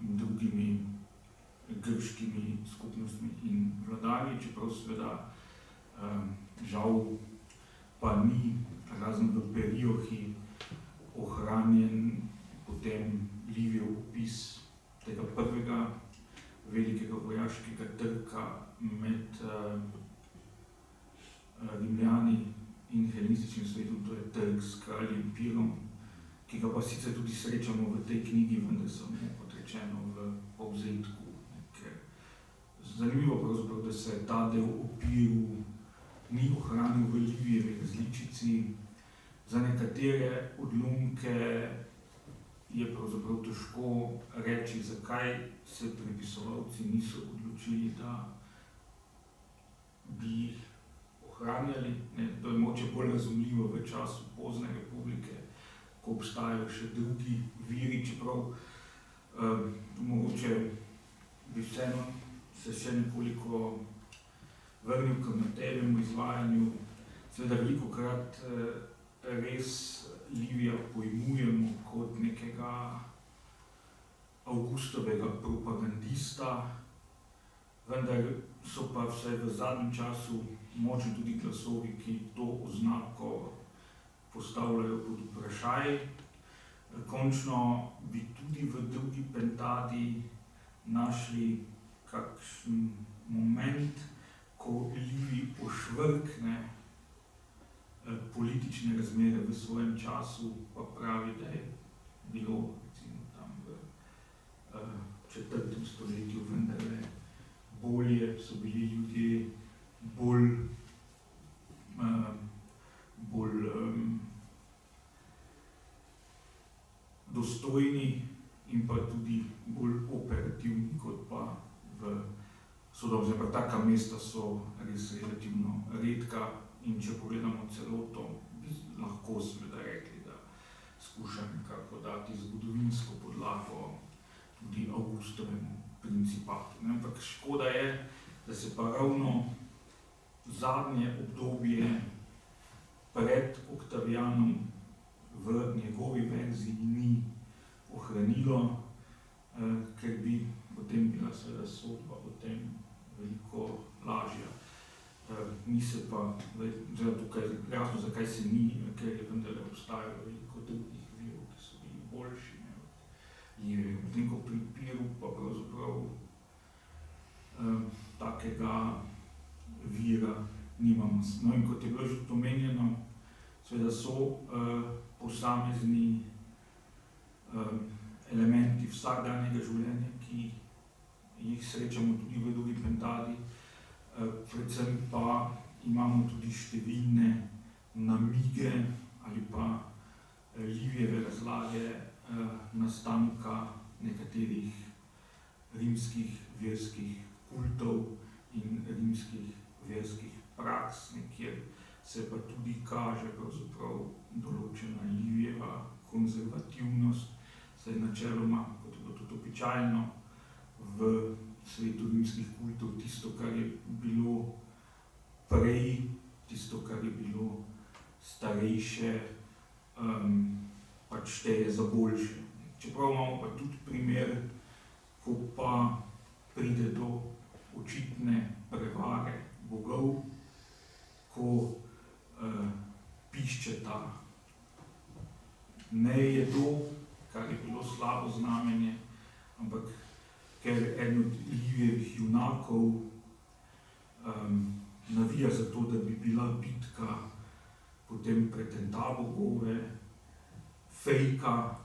drugimi grškimi skupnostmi in vladarji, čeprav seveda žal pa ni razen v Periohi ohranjen potem Livijev opis tega prvega velikega vojaškega trka med Rimljani in helenističnim svetom, to je trk s kraljem Pirom, ki ga pa sicer tudi srečamo v tej knjigi, vendar samo kot rečeno v povzetku. Zanimivo pravzaprav, da se ta del o Piru ni ohranil v Livijevi različici. Za nekatere odlomke je pravzaprav težko reči, zakaj se prepisovalci niso odločili, da bi jih ohranjali. To je mogoče bolj razumljivo v času pozne republike, ko obstajajo še drugi viri, čeprav mogoče bi vseeno se še nekoliko vrnil k Matejevemu izvajanju. Seveda velikokrat res Livija pojmujemo kot nekega Avgustovega propagandista, vendar so pa vsaj v zadnjem času močni tudi glasovi, ki to oznako postavljajo pod vprašaj. Končno bi tudi v drugi pentadi našli kakšen moment, ko Livij ošvrkne politične razmere v svojem času, pa pravi, da je bilo recimo tam v 4. stoletju vendarle bolje, so bili ljudje bolj dostojni in pa tudi bolj operativni kot pa v sodobnem. Pa taka mesta so res relativno redka in če pogledamo celoto, bi lahko seveda rekli, da skuša nekako dati zgodovinsko podlago tudi Avgustovemu principatu. Ampak škoda je, da se pa ravno zadnje obdobje pred Oktavianom v njegovi verziji ni ohranilo, ker bi potem bila seveda sodba o tem veliko lažja. Ni se pa, tukaj jasno, zakaj se ni, ker je vendarle obstajalo veliko drugih virov, ki so bili boljši od Livije. Potem, ko pri Piru pa pravzaprav takega vira nimamo. No in kot je bilo že omenjeno, seveda so posamezni elementi vsakdanjega življenja, ki jih srečamo tudi v drugi pentadi, predvsem pa imamo tudi številne namige ali pa Livijeve razlage nastanka nekaterih rimskih verskih kultov in rimskih verskih praks, kjer se pa tudi kaže pravzaprav določena Livijeva konzervativnost, saj načeloma, kot je bilo tudi običajno, v svetu rimskih kultov tisto, kar je bilo prej, tisto, kar je bilo starejše, pač šteje za boljše. Čeprav imamo pa tudi primer, ko pa pride do očitne prevare bogov, ko piščeta ne jedo, kar je bilo slabo znamenje, ampak ker eden od Livijevih junakov navija za to, da bi bila bitka potem pretenta bogove, fejka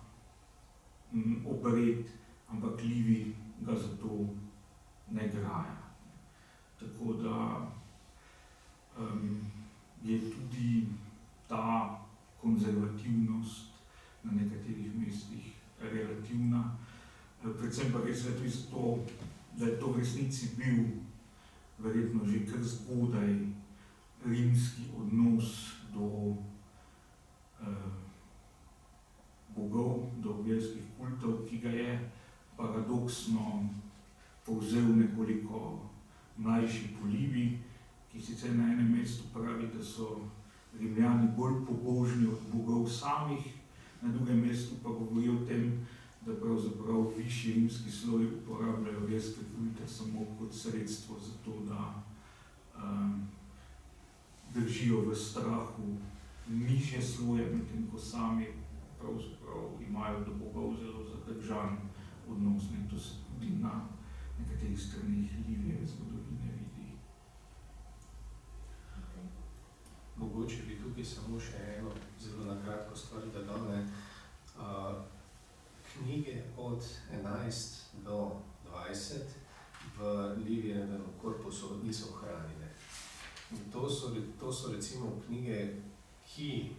obred, ampak Livij ga za to ne graja. Tako da je tudi ta konzervativnost na nekaterih mestih relativna. Predvsem pa res je tudi zato, da je to v resnici bil verjetno že kar zgodaj rimski odnos do bogov, do verskih kultov, ki ga je paradoksno povzel nekoliko mlajši Polibi, ki sicer na enem mestu pravi, da so Rimljani bolj pobožni od bogov samih, na drugem mestu pa govori o tem, da pravzaprav višji rimski sloji uporabljajo verske kulte samo kot sredstvo za to, da držijo v strahu nižje sloje, medtem ko sami pravzaprav imajo do bogov zelo zadržan odnos. In to se tudi na nekaterih stranih Livije zgodovine vidi. Mogoče bi tukaj samo še eno zelo na kratko stvar dodal. Knjige od 11 do 20 v Livijevem korpusu niso ohranjene. To so recimo knjige, ki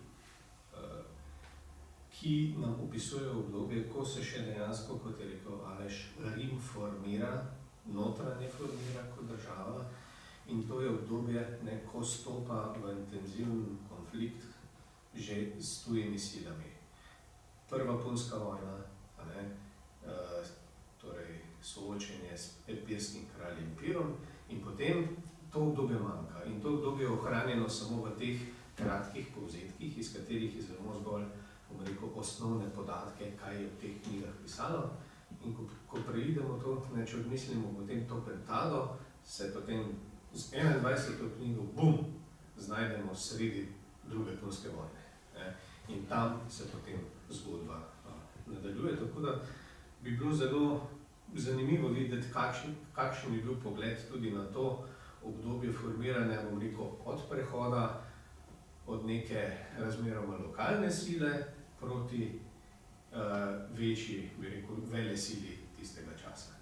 nam opisujejo obdobje, ko se še dejansko, kot je rekel Aleš, Rim formira, notranje formira kot država, in to je obdobje, ko stopa v intenziven konflikt že s tujimi silami. Prva punska vojna, torej soočenje s epirskim kraljem Pirom, in potem to obdobje manjka. In to obdobje je ohranjeno samo v teh kratkih povzetkih, iz katerih izvemo zgolj, osnovne podatke, kaj je v teh knjigah pisalo. In ko preidemo to, če odmislimo potem to Pentado, se potem z 21. knjigo, znajdemo sredi druge punske vojne. In tam se potem zgodba nadaljuje, tako da bi bilo zelo zanimivo videti, kakšen je bil pogled tudi na to obdobje formiranja, od prehoda od neke razmeroma lokalne sile proti večji, vele sili tistega časa.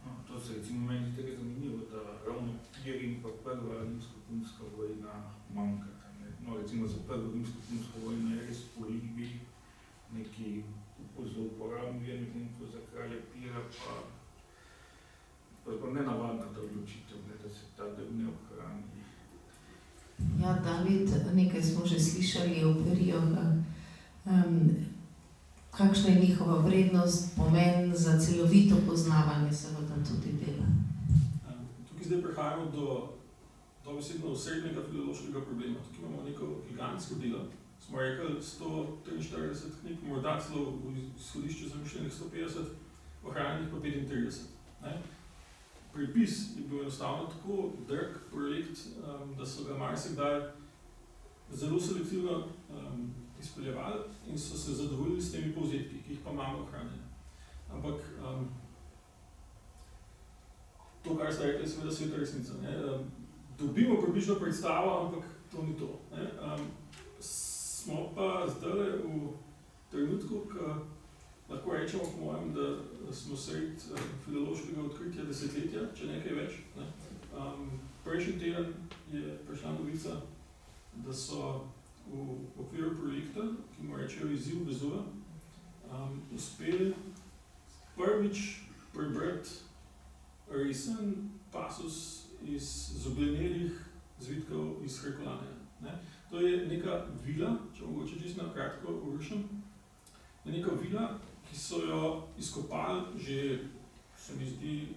No, to se recimo meni tega zanimivo, da ravno Pir in pa prva rimsko-punska vojna manjkata. No, recimo za prvo rimsko-punsko vojno je res Polibi neki zelo uporabni vir, medtem ko za kralja Pira pa nenavadna ta odločitev, da se ta del ne ohrani. Ja, David, nekaj smo že slišali o Pirijah. Kakšna je njihova vrednost, pomen za celovito poznavanje seveda tudi dela? Tukaj zdaj prihajamo do dobesedno osrednjega filološkega problema. Tukaj imamo neko gigantsko delo. Smo rekli 143 knjig, morda celo v izhodišču zamišljenih 150, ohranjenih pa 35. Pripis je bil enostavno tako drag projekt, da so ga marsikdaj zelo selektivno izpeljevali in so se zadovoljili s temi povzetki, ki jih pa imamo ohranjene. Ampak to, kar ste rekli, je seveda sveta resnica. Dobimo približno predstavo, ampak to ni to. Smo pa zdaj v trenutku, ko lahko rečemo, po mojem, da smo sredi filološkega odkritja desetletja, če nekaj več. Prejšnji teden je prišla novica, da so v okviru projekta, ki mu rečejo Izziv Vezuva, uspeli prvič prebrati resen pasus iz zoglenelih zvitkov iz Herkulanija. To je neka vila, če mogoče čisto na kratko urušim, je neka vila, ki so jo izkopali že, se mi zdi,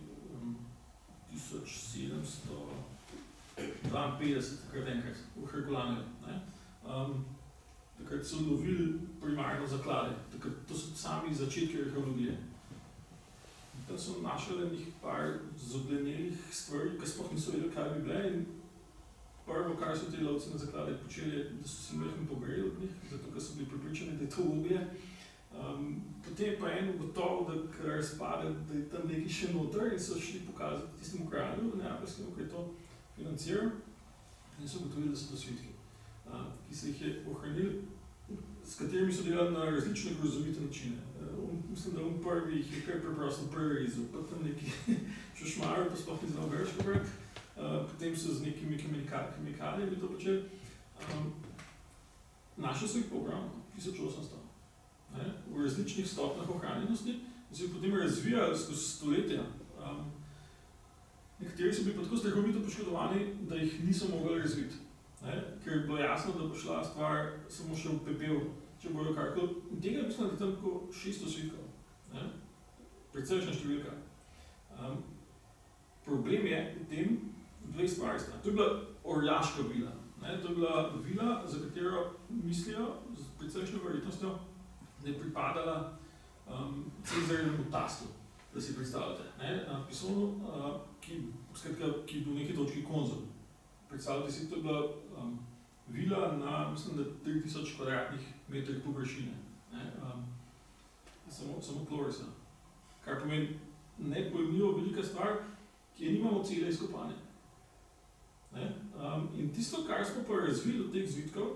1752, takrat enkrat, v Herkulaniju. Takrat so lovili primarno zaklade, to so sami začetki arheologije. Tam so našli nekaj par zoglenelih stvari, ki sploh niso vedeli, kaj bi bile, in prvo, kar so ti lovci na zaklade počeli, je, da so si majhen pogreli od njih, zato ker so bili pripričani, da je to oglje. Potem je pa en ugotovil, da kar razpade, da je tam nekaj še noter, in so šli pokazati tistemu kralju, neapeljskemu, ki je to financiral, in so ugotovili, da so to svitki, ki se jih je ohranili, s katerimi so delali na različne grozovite načine. Mislim, da prvi jih je kar preprosto prerizel, pa tam neki šušmarjo, pa sploh ni znal grško brati. Potem so z nekimi kemikalijami to počeli. Našli so jih po ogromno, 1800. V različnih stopnjah ohranjenosti in so jih potem razvijali skozi stoletja. Nekateri so bili pa tako strahovito poškodovani, da jih niso mogli razviti. ne, ker je bilo jasno, da bo šla stvar samo še v pepel, če bojo karkoli. In tega mislim, da je tam tako 600 svitkov. Precejšnja številka. Problem je v tem dve stvari sta. To je bila orjaška vila. Ne? To je bila vila, za katero mislijo z precejšnjo verjetnostjo, da je pripadala Cezarjevemu tastu, da si predstavljate. Pisonu, ki je bil v neki točki konzul. Predstavljate si, to je bila vila na, mislim, da 3000 kvadratnih metrih površine. Samo tlorisa. Kar pomeni nepojemljivo velika stvar, ki je nimamo cele izkopane. In tisto, kar smo pa razvili od teh zvitkov,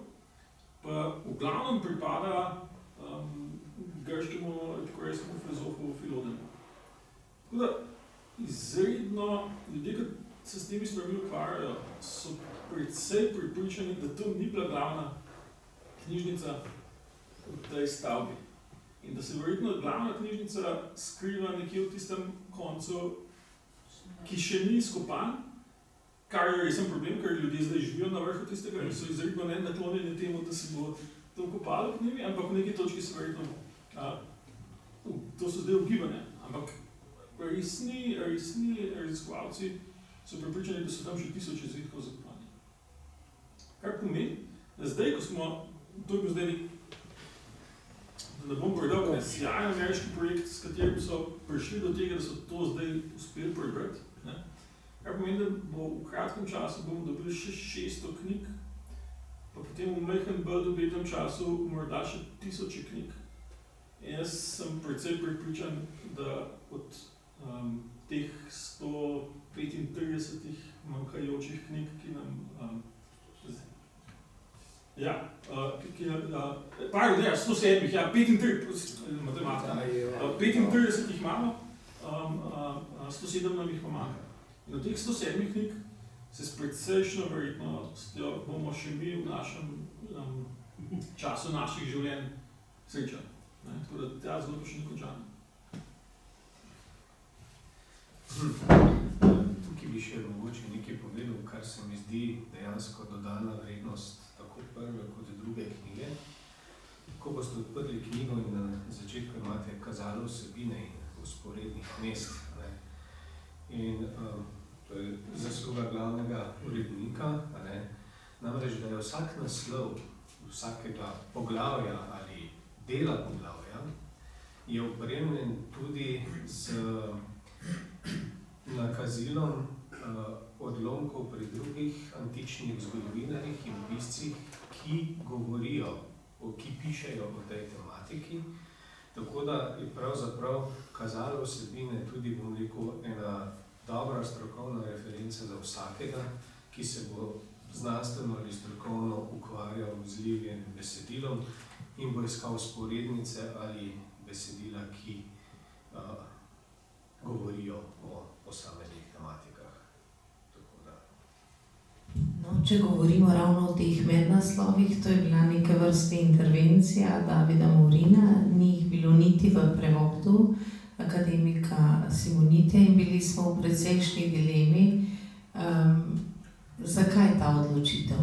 pa v glavnem pripada grškemu epikurejskemu filozofu Filodenu. Tako da, izredno ljudje, ki se s temi stvarmi ukvarjajo, so precej pripričani, da to ni bila glavna knjižnica v tej stavbi. In da se verjetno glavna knjižnica skriva nekje v tistem koncu, ki še ni izkopan, kar je resen problem, ker ljudje zdaj živijo na vrhu tistega in so izredno naklonjeni temu, da se bo tam kopalo k njimi, ampak v neki točki se verjetno, to so zdaj ugibanja, ampak resni raziskovalci so prepričani, da so tam še 1000 zvitkov zakopani. Kar pomeni, da zdaj, ko smo, to je bil zdaj da ne bom povedal, ne, sjajen ameriški projekt, s katerim so prišli do tega, da so to zdaj uspeli prebrati. Kar pomeni, da bo v kratkem času bomo dobili še 600 knjig, pa potem v majhen bolj dobetem času morda še 1000 knjig. In jaz sem precej pripričan, da od teh 135 manjkajočih knjig, ki nam pardon, 107, 35, matematika. 35 jih imamo, 107 nam jih pa manjka. In od teh 107 knjig se s precejšnjo verjetnostjo bomo še mi v našem času naših življenj srečali. Tako da ta zgodba še ni končana. Tukaj bi še mogoče nekaj povedal, kar se mi zdi dejansko dodana vrednost tako prve kot druge knjige. Ko boste odprli knjigo in na začetku imate kazalo vsebine in vzporednih mest. In to je zasluga glavnega urednika, namreč, da je vsak naslov vsakega poglavja ali dela poglavja je opremljen tudi z nakazilom odlomkov pri drugih antičnih zgodovinarjih in piscih, ki govorijo, ki pišejo o tej tematiki. Tako da je pravzaprav kazalo vsebine tudi, bom rekel, ena dobra strokovna referenca za vsakega, ki se bo znanstveno ali strokovno ukvarjal z livjem besedilom in bo iskal sporednice ali besedila, ki govorijo o posameznih tematikah. No, če govorimo ravno o teh mednaslovih, to je bila neke vrste intervencija Davida Morina, ni jih bilo niti v prevodu akademika Simonite in bili smo v precejšnji dilemi. Zakaj ta odločitev?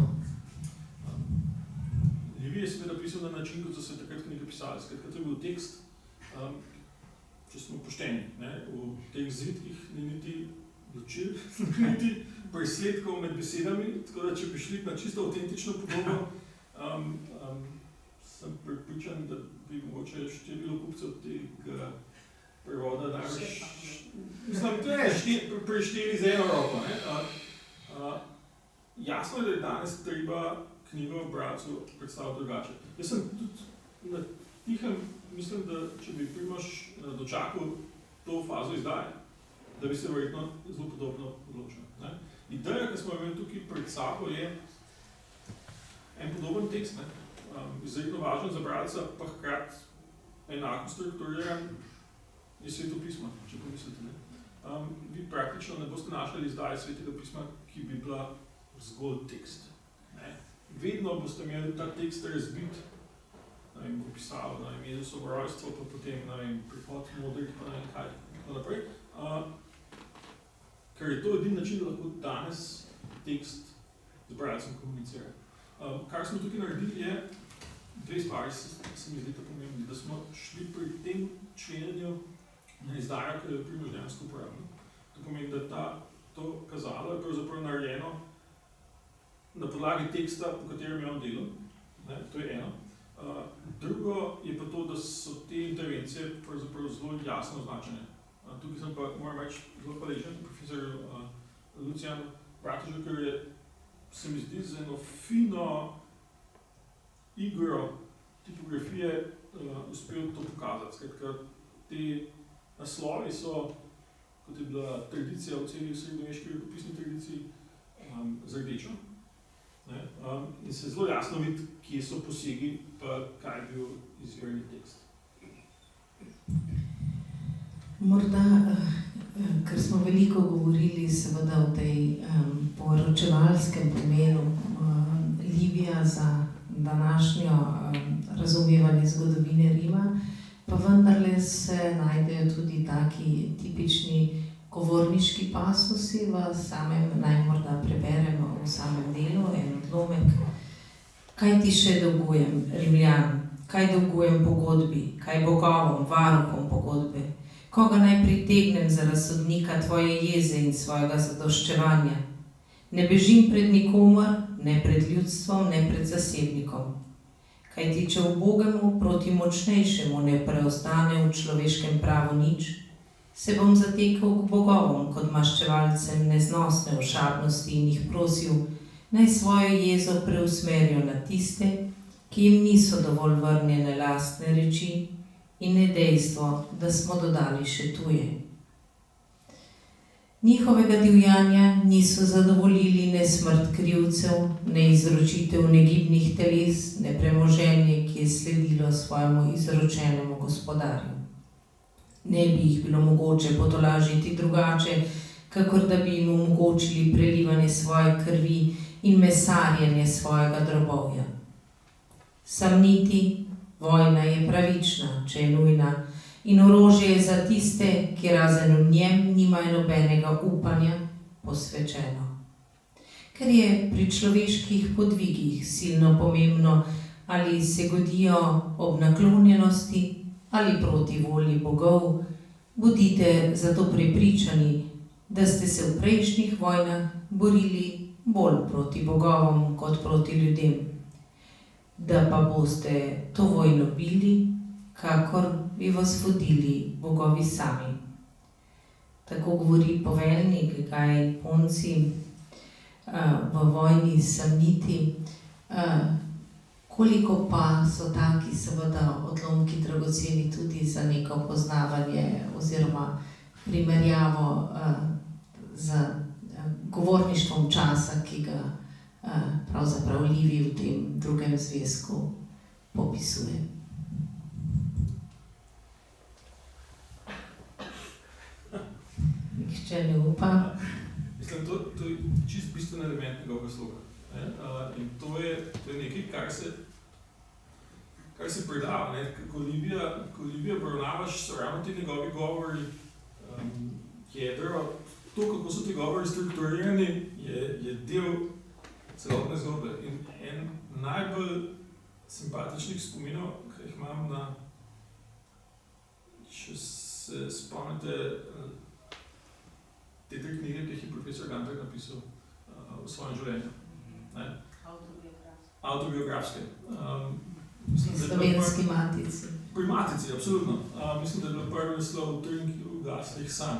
Livij je seveda pisal na način, kot so se takrat knjige pisali. Skratka, to je bil tekst, če smo pošteni, v teh zvitkih ni niti ločil, niti presledkov med besedami, tako da če bi šli na čisto avtentično podobo, sem pripričan, da bi mogoče število kupcev tega prevoda največ, prešteli z eno roko. Jasno je, da je danes treba knjigo bralcu predstaviti drugače. Jaz sem tudi na tihem, mislim, da če bi Primož dočakal to fazo izdaje, da bi se verjetno zelo podobno odločil. Ideja, ki smo imeli tukaj pred sabo, je en podoben tekst, izredno važen za bralca, pa hkrati enako strukturiran je Sveto pismo, če pomislite. Vi praktično ne boste našli izdaje Svetega pisma, ki bi bila zgolj tekst. Vedno boste imeli ta tekst razbit, bo pisalo, Jezusovo rojstvo, pa potem prihod modrih, pa ne vem kaj, tako naprej. Ker je to edini način, da lahko danes tekst z bralcem komunicirati. Kar smo tukaj naredili je, dve stvari se mi zdita pomembni, da smo šli pri tem členjenju na izdajo, ki je Primož dejansko uporabil. To pomeni, da to kazalo je pravzaprav narejeno na podlagi teksta, po katerem je on delal. To je eno. Drugo je pa to, da so te intervencije pravzaprav zelo jasno označene. Tukaj sem pa, moram reči, zelo hvaležen profesor Lucijan Bratužu, ker je, se mi zdi, z eno fino igro tipografije uspel to pokazati. Skratka, te naslovi so, kot je bila tradicija v celi srednjeveški rokopisni tradiciji, z rdečo. In se zelo jasno vidi, kje so posegi, pa kaj je bil izvirni tekst. Morda, ker smo veliko govorili seveda o tej poročevalskem pomenu Livija za današnjo razumevanje zgodovine Rima, pa vendarle se najdejo tudi taki tipični govorniški pasusi v samem, naj morda preberemo v samem delu, en odlomek. Kaj ti še dolgujem, Rimljan? Kaj dolgujem pogodbi? Kaj bogovom, varuhom pogodbe? Koga naj pritegnem za razsodnika tvoje jeze in svojega zadoščevanja? Ne bežim pred nikomer, ne pred ljudstvom, ne pred zasebnikom. Kaj ti, če ubogemu proti močnejšemu ne preostane v človeškem pravu nič, se bom zatekal k bogovom kot maščevalcem neznosne ošabnosti in jih prosil, naj svojo jezo preusmerijo na tiste, ki jim niso dovolj vrnjene lastne reči in ne dejstvo, da smo dodali še tuje. Njihovega divjanja niso zadovoljili ne smrt krivcev, ne izročitev negibnih teles, ne premoženje, ki je sledilo svojemu izročenemu gospodarju. Ne bi jih bilo mogoče potolažiti drugače, kakor da bi jim omogočili prelivanje svoje krvi in mesarjenje svojega drobovja. Samniti, vojna je pravična, če je nujna, in orožje je za tiste, ki razen v njem nimajo nobenega upanja, posvečeno. Ker je pri človeških podvigih silno pomembno, ali se godijo ob naklonjenosti ali proti volji bogov, bodite zato prepričani, da ste se v prejšnjih vojnah borili bolj proti bogovom kot proti ljudem, da pa boste to vojno bili, kakor bi vas vodili bogovi sami. Tako govori poveljnik Gaj Ponci v vojni Samniti. Koliko pa so taki seveda odlomki dragoceni tudi za neko poznavanje oziroma primerjavo z govorništvom časa, ki ga pravzaprav Livij v tem drugem zvezku popisuje. Nihče ne upa. Mislim, to je čist bistven element njegovega sloga. In to je nekaj, kar se predava. Ko Livija obravnavaš, so ravno ti njegovi govori jedro. To, kako so ti govori strukturirani, je del celotne zgodbe. In en najbolj simpatičnih spominov, ki jih imam na, če se spomnite, te tri knjige, ki jih je profesor Gantar napisal v svojem življenju. Autobiografske. Slovenski matici. Pri matici, absolutno. Mislim, da je bilo prvi naslov Utrnki ugaslih sanj.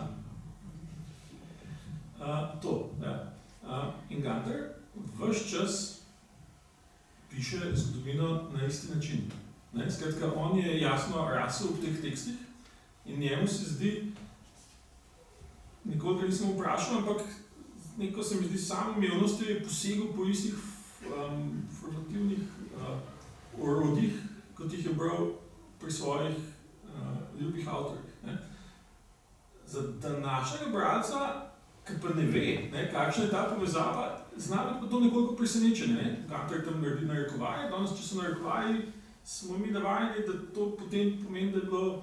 In Gantar ves čas piše zgodovino na isti način. Skratka, on je jasno rasel v teh tekstih in njemu se zdi, nikoli ga nisem vprašal, ampak neko se mi zdi samoumevnosti je posegel po istih formativnih orodjih, kot jih je bral pri svojih ljubih avtorjih. Za današnjega bralca, ki pa ne ve, kakšna je ta povezava, zna biti pa to nekoliko presenečenje. Gantar tam naredi narekovaje, danes, če so narekovaji, smo mi navajeni, da to potem pomeni, da je bilo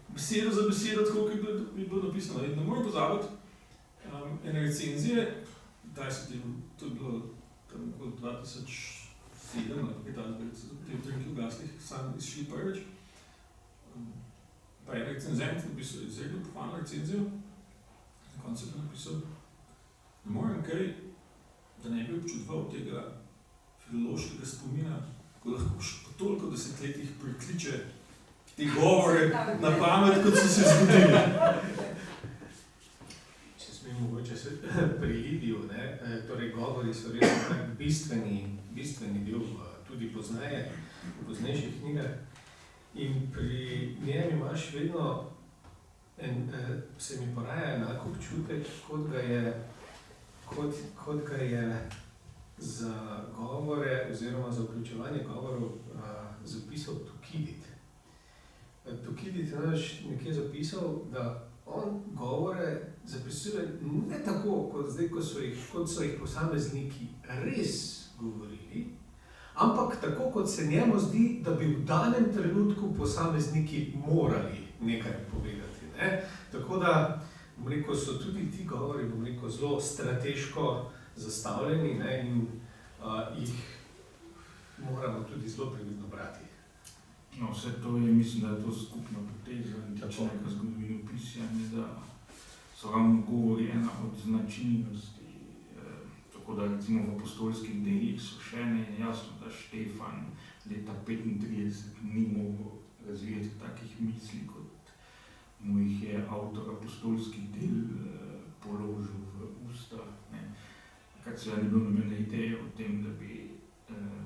besedo za besedo, tako kot je bilo napisano. In ne morem pozabiti ene recenzije, to je bilo tam okoli 2007 ali kaj takega, so te Utrinki ugasli sami izšli prvič. Pa je recenzent napisal izredno pohvalno recenzijo, na koncu pa napisal, ne morem kaj, da ne bi občudoval tega filološkega spomina, ko lahko po toliko desetletjih prekliče te govore na pamet, kot so se zgodili. Če smem mogoče se pri Lidiju, torej govori so res tak bistveni del tudi pozneje, v poznejših knjigah. In pri njem imaš vedno, se mi poraja enako občutek, kot ga je za govore oziroma za vključevanje govorov zapisal Tukidid. Tukidid je nekje zapisal, da on govore zapisuje ne tako, kot so jih posamezniki res govorili, ampak tako, kot se njemu zdi, da bi v danem trenutku posamezniki morali nekaj povedati. Tako da, so tudi ti govori, zelo strateško zastavljeni in jih moramo tudi zelo previdno brati. No, vse to je, mislim, da je to skupna poteza antičnega zgodovinopisja, da so ravno govori ena od značilnosti. Tako da recimo v apostolskih delih so še ne jasno, da Štefan leta 35 ni mogel razvijati takih misli, kot mu jih je avtor apostolskih del položil v usta. Takrat se ni bilo nobene ideje o tem, da bi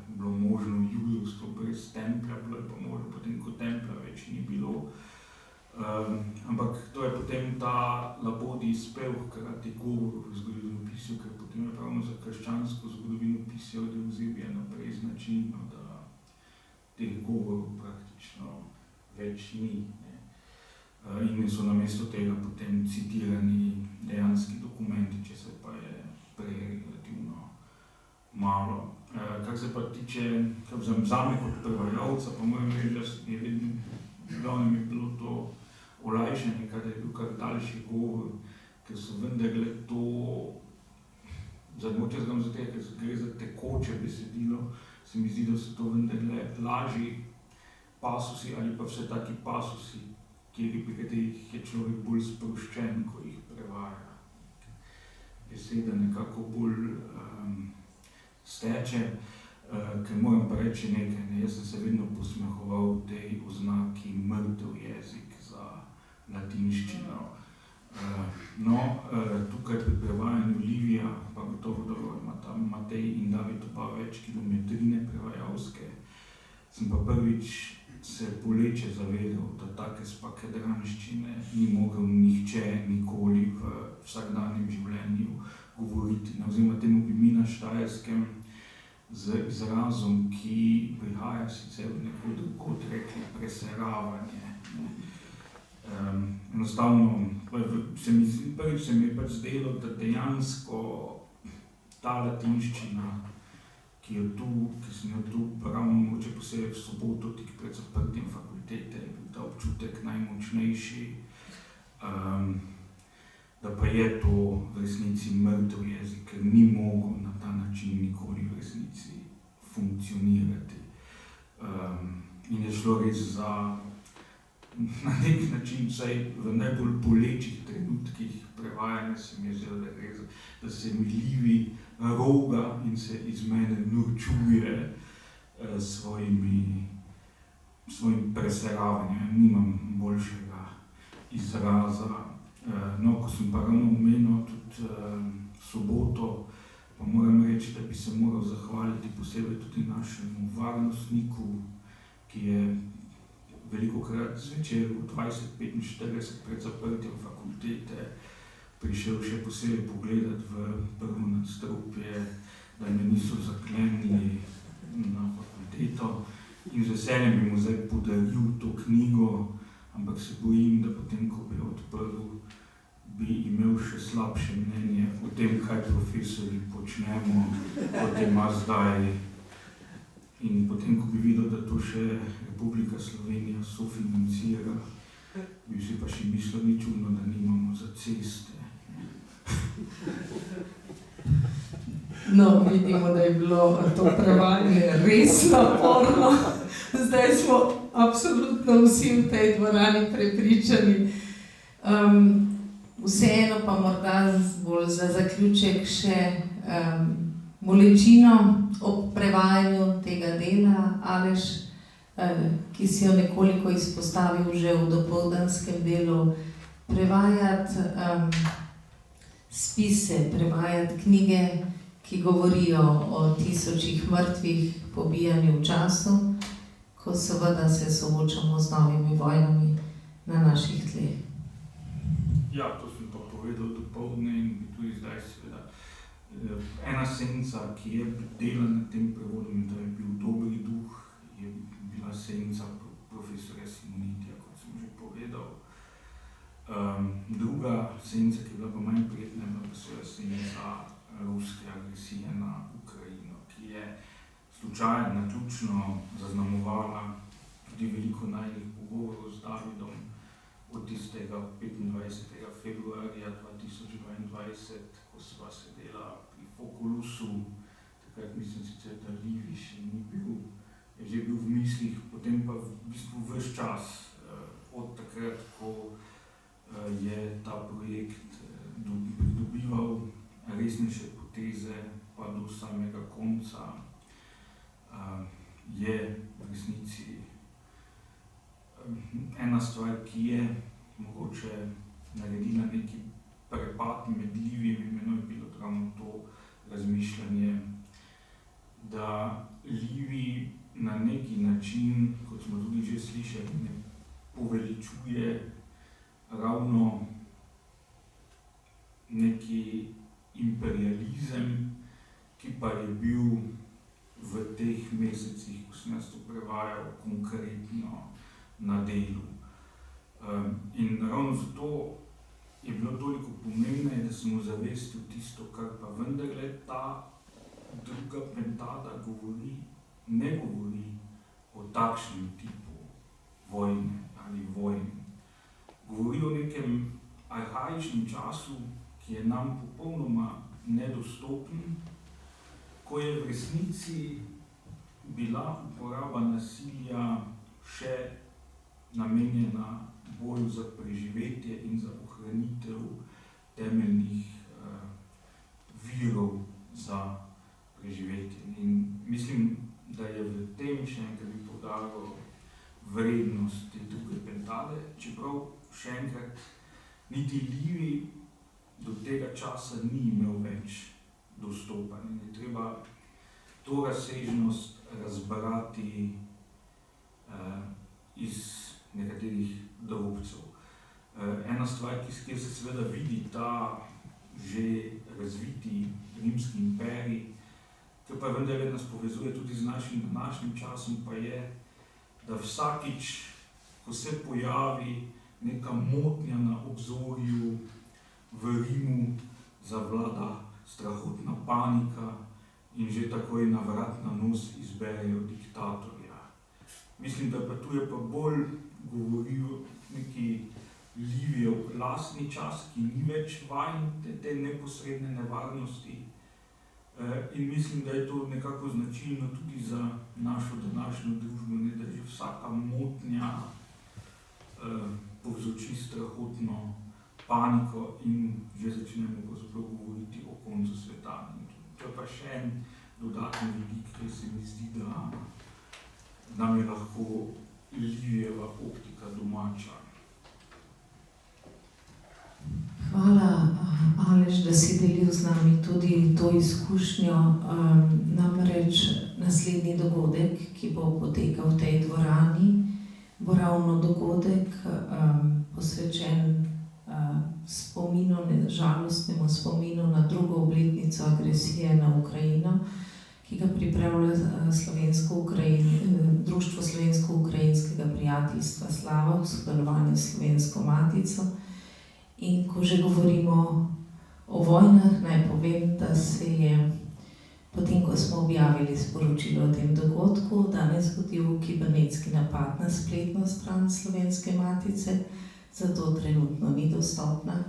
bilo možno judovstvo brez templja, bilo je pa možno potem, ko templja več ni bilo. Ampak to je potem ta labodji spev hkrati govoru v zgodovinopisju, ker potem je pravno za krščansko zgodovinopisje od Eusebija naprej značilno, da teh govorov praktično več ni. In so namesto tega potem citirani dejanski dokumenti, če se pa je prej relativno malo. Kar se pa tiče, zame kot prevajalca, pa moram reči, da je vedno glavnem je bilo to olajšanje, kada je bil kar daljši govor, ker so vendarle to, mogoče zgam za tega, ker gre za tekoče besedilo, se mi zdi, da so to vendarle lažji pasusi ali pa vse taki pasusi, pri katerih je človek bolj sproščen, ko jih prevaja. Beseda nekako bolj steče, ker moram pa reči nekaj, jaz sem se vedno posmehoval v tej oznaki mrtev jezik za latinščino. Tukaj pri prevajanju Livija, pa gotovo, da ima tam Matej in David oba več kilometrine prevajalske, sem pa prvič se boleče zavedal, da take spakedranščine ni mogel nihče nikoli v vsakdanjem življenju govoriti. Oziroma temu bi mi na Štajerskem z izrazom, ki prihaja sicer nekaj drugod rekli preseravanje. Enostavno, prvič se mi je pač zdelo, da dejansko ta latinščina, ki sem jo tu pravno mogoče posebej v soboto, tik pred zaprtjem fakultete, je bil ta občutek najmočnejši, da pa je to v resnici mrtev jezik, ker ni mogel na ta način nikoli v resnici funkcionirati. In je šlo res za, na nek način, vsaj v najbolj bolečih trenutkih prevajanja se mi je zdelo, da se mi Livi roga in se iz mene norčuje svojim preseravanjem. Nimam boljšega izraza. Ko sem pa ravno omenil tudi soboto, pa moram reči, da bi se moral zahvaliti posebej tudi našemu varnostniku, ki je velikokrat zvečer v 20:45 pred zaprtjem fakultete prišel še posebej pogledati v prvo nadstropje, da me niso zaklenili na fakulteto, in z veseljem bi mu zdaj podaril to knjigo, ampak se bojim, da potem, ko bi jo odprl, bi imel še slabše mnenje o tem, kaj profesorji počnemo, kot ima zdaj. In potem, ko bi videl, da to še Republika Slovenija sofinancira, bi si pa še mislil, ni čudno, da nimamo za ceste. No, vidimo, da je bilo to prevajanje res naporno. Zdaj smo absolutno vsi v tej dvorani prepričani. Vseeno pa morda bolj za zaključek še bolečino ob prevajanju tega dela, Aleš, ki si jo nekoliko izpostavil že v dopoldanskem delu, prevajati spise, prevajati knjige, ki govorijo o tisočih mrtvih, pobijanju v času, ko seveda se soočamo z novimi vojnami na naših tleh. Ja, to sem pa povedal dopoldne in tudi zdaj seveda. Ena senica, ki je dela na tem prevodu, da je bil Dobri duh, je bila senica profesorja Simonitija, kot sem že povedal. Druga senica, ki je bila pa manj prijetna, je bila senica ruske agresije na Ukrajino, ki je slučajno, naključno zaznamovala tudi veliko najnih pogovorov z Davidom od tistega 25. februarja 2022, ko sva sedela pri Fokulusu. Takrat mislim sicer, da Livi še ni bil, je že bil v mislih, potem pa v bistvu ves čas od takrat, ko je ta projekt pridobival resnejše poteze, pa do samega konca je v resnici ena stvar, ki je mogoče naredila neki prepad med Livijem in menoj, bilo ravno to razmišljanje, da Livi na neki način, kot smo tudi že slišali, ne poveličuje ravno neki imperializem, ki pa je bil v teh mesecih, ko sem jaz to prevajal, konkretno na delu. In ravno zato je bilo toliko pomembno, da sem ozavestil tisto, kar pa vendarle ta druga pentada ne govori o takšnem tipu vojne ali vojni. Govori o nekem arhaičnem času, ki je nam popolnoma nedostopen, ko je v resnici bila uporaba nasilja še namenjena boju za preživetje in za ohranitev temeljnih virov za preživetje. In mislim, da je v tem še enkrat bi poudaril vrednost te druge pentade, čeprav še enkrat niti Livi do tega časa ni imel več dostopa. In je treba to razsežnost razbrati iz nekaterih drobcev. Ena stvar, kjer se seveda vidi ta že razviti rimski imperij, ki pa vendarle nas povezuje tudi z našim današnjim časom, pa je, da vsakič, ko se pojavi neka motnja na obzorju, v Rimu zavlada strahotna panika in že takoj na vrat na nos izberejo diktatorja. Mislim, da pa tu je pa bolj govoril neki Livijev lastni čas, ki ni več vajen te neposredne nevarnosti. In mislim, da je to nekako značilno tudi za našo današnjo družbo, da že vsaka motnja povzroči strahotno paniko in že začnemo govoriti o koncu sveta. To je pa še en dodatni vidik, ki se mi zdi, da nam je lahko Livijeva optika domača. Hvala, Aleš, da si delil z nami tudi to izkušnjo. Namreč naslednji dogodek, ki bo potekal v tej dvorani, bo ravno dogodek posvečen žalostnemu spominu na drugo obletnico agresije na Ukrajino, ki ga pripravlja Društvo slovensko-ukrajinskega prijateljstva Slava v sodelovanju s Slovensko matico. In ko že govorimo o vojnah, naj povem, da se je, potem ko smo objavili sporočilo o tem dogodku, danes zgodil kibernetski napad na spletno stran Slovenske matice, zato trenutno ni dostopna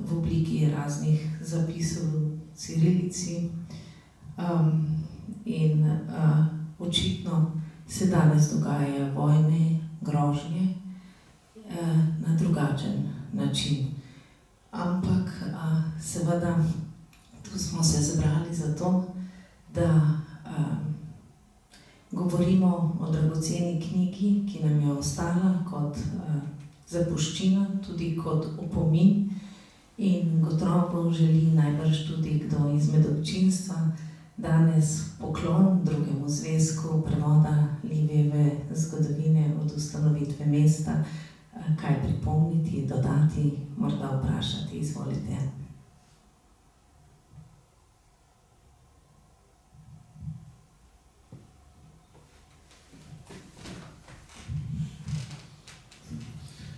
v obliki raznih zapisov cirilici. In očitno se danes dogajajo vojne, grožnje na drugačen način. Ampak seveda tu smo se zbrali zato, da govorimo o dragoceni knjigi, ki nam je ostala kot zapuščina, tudi kot opomin. In gotovo želi najbrž tudi kdo izmed občinstva danes poklon drugemu zvezku prevoda Livijeve zgodovine od ustanovitve mesta, kaj pripomniti, dodati, morda vprašati, izvolite.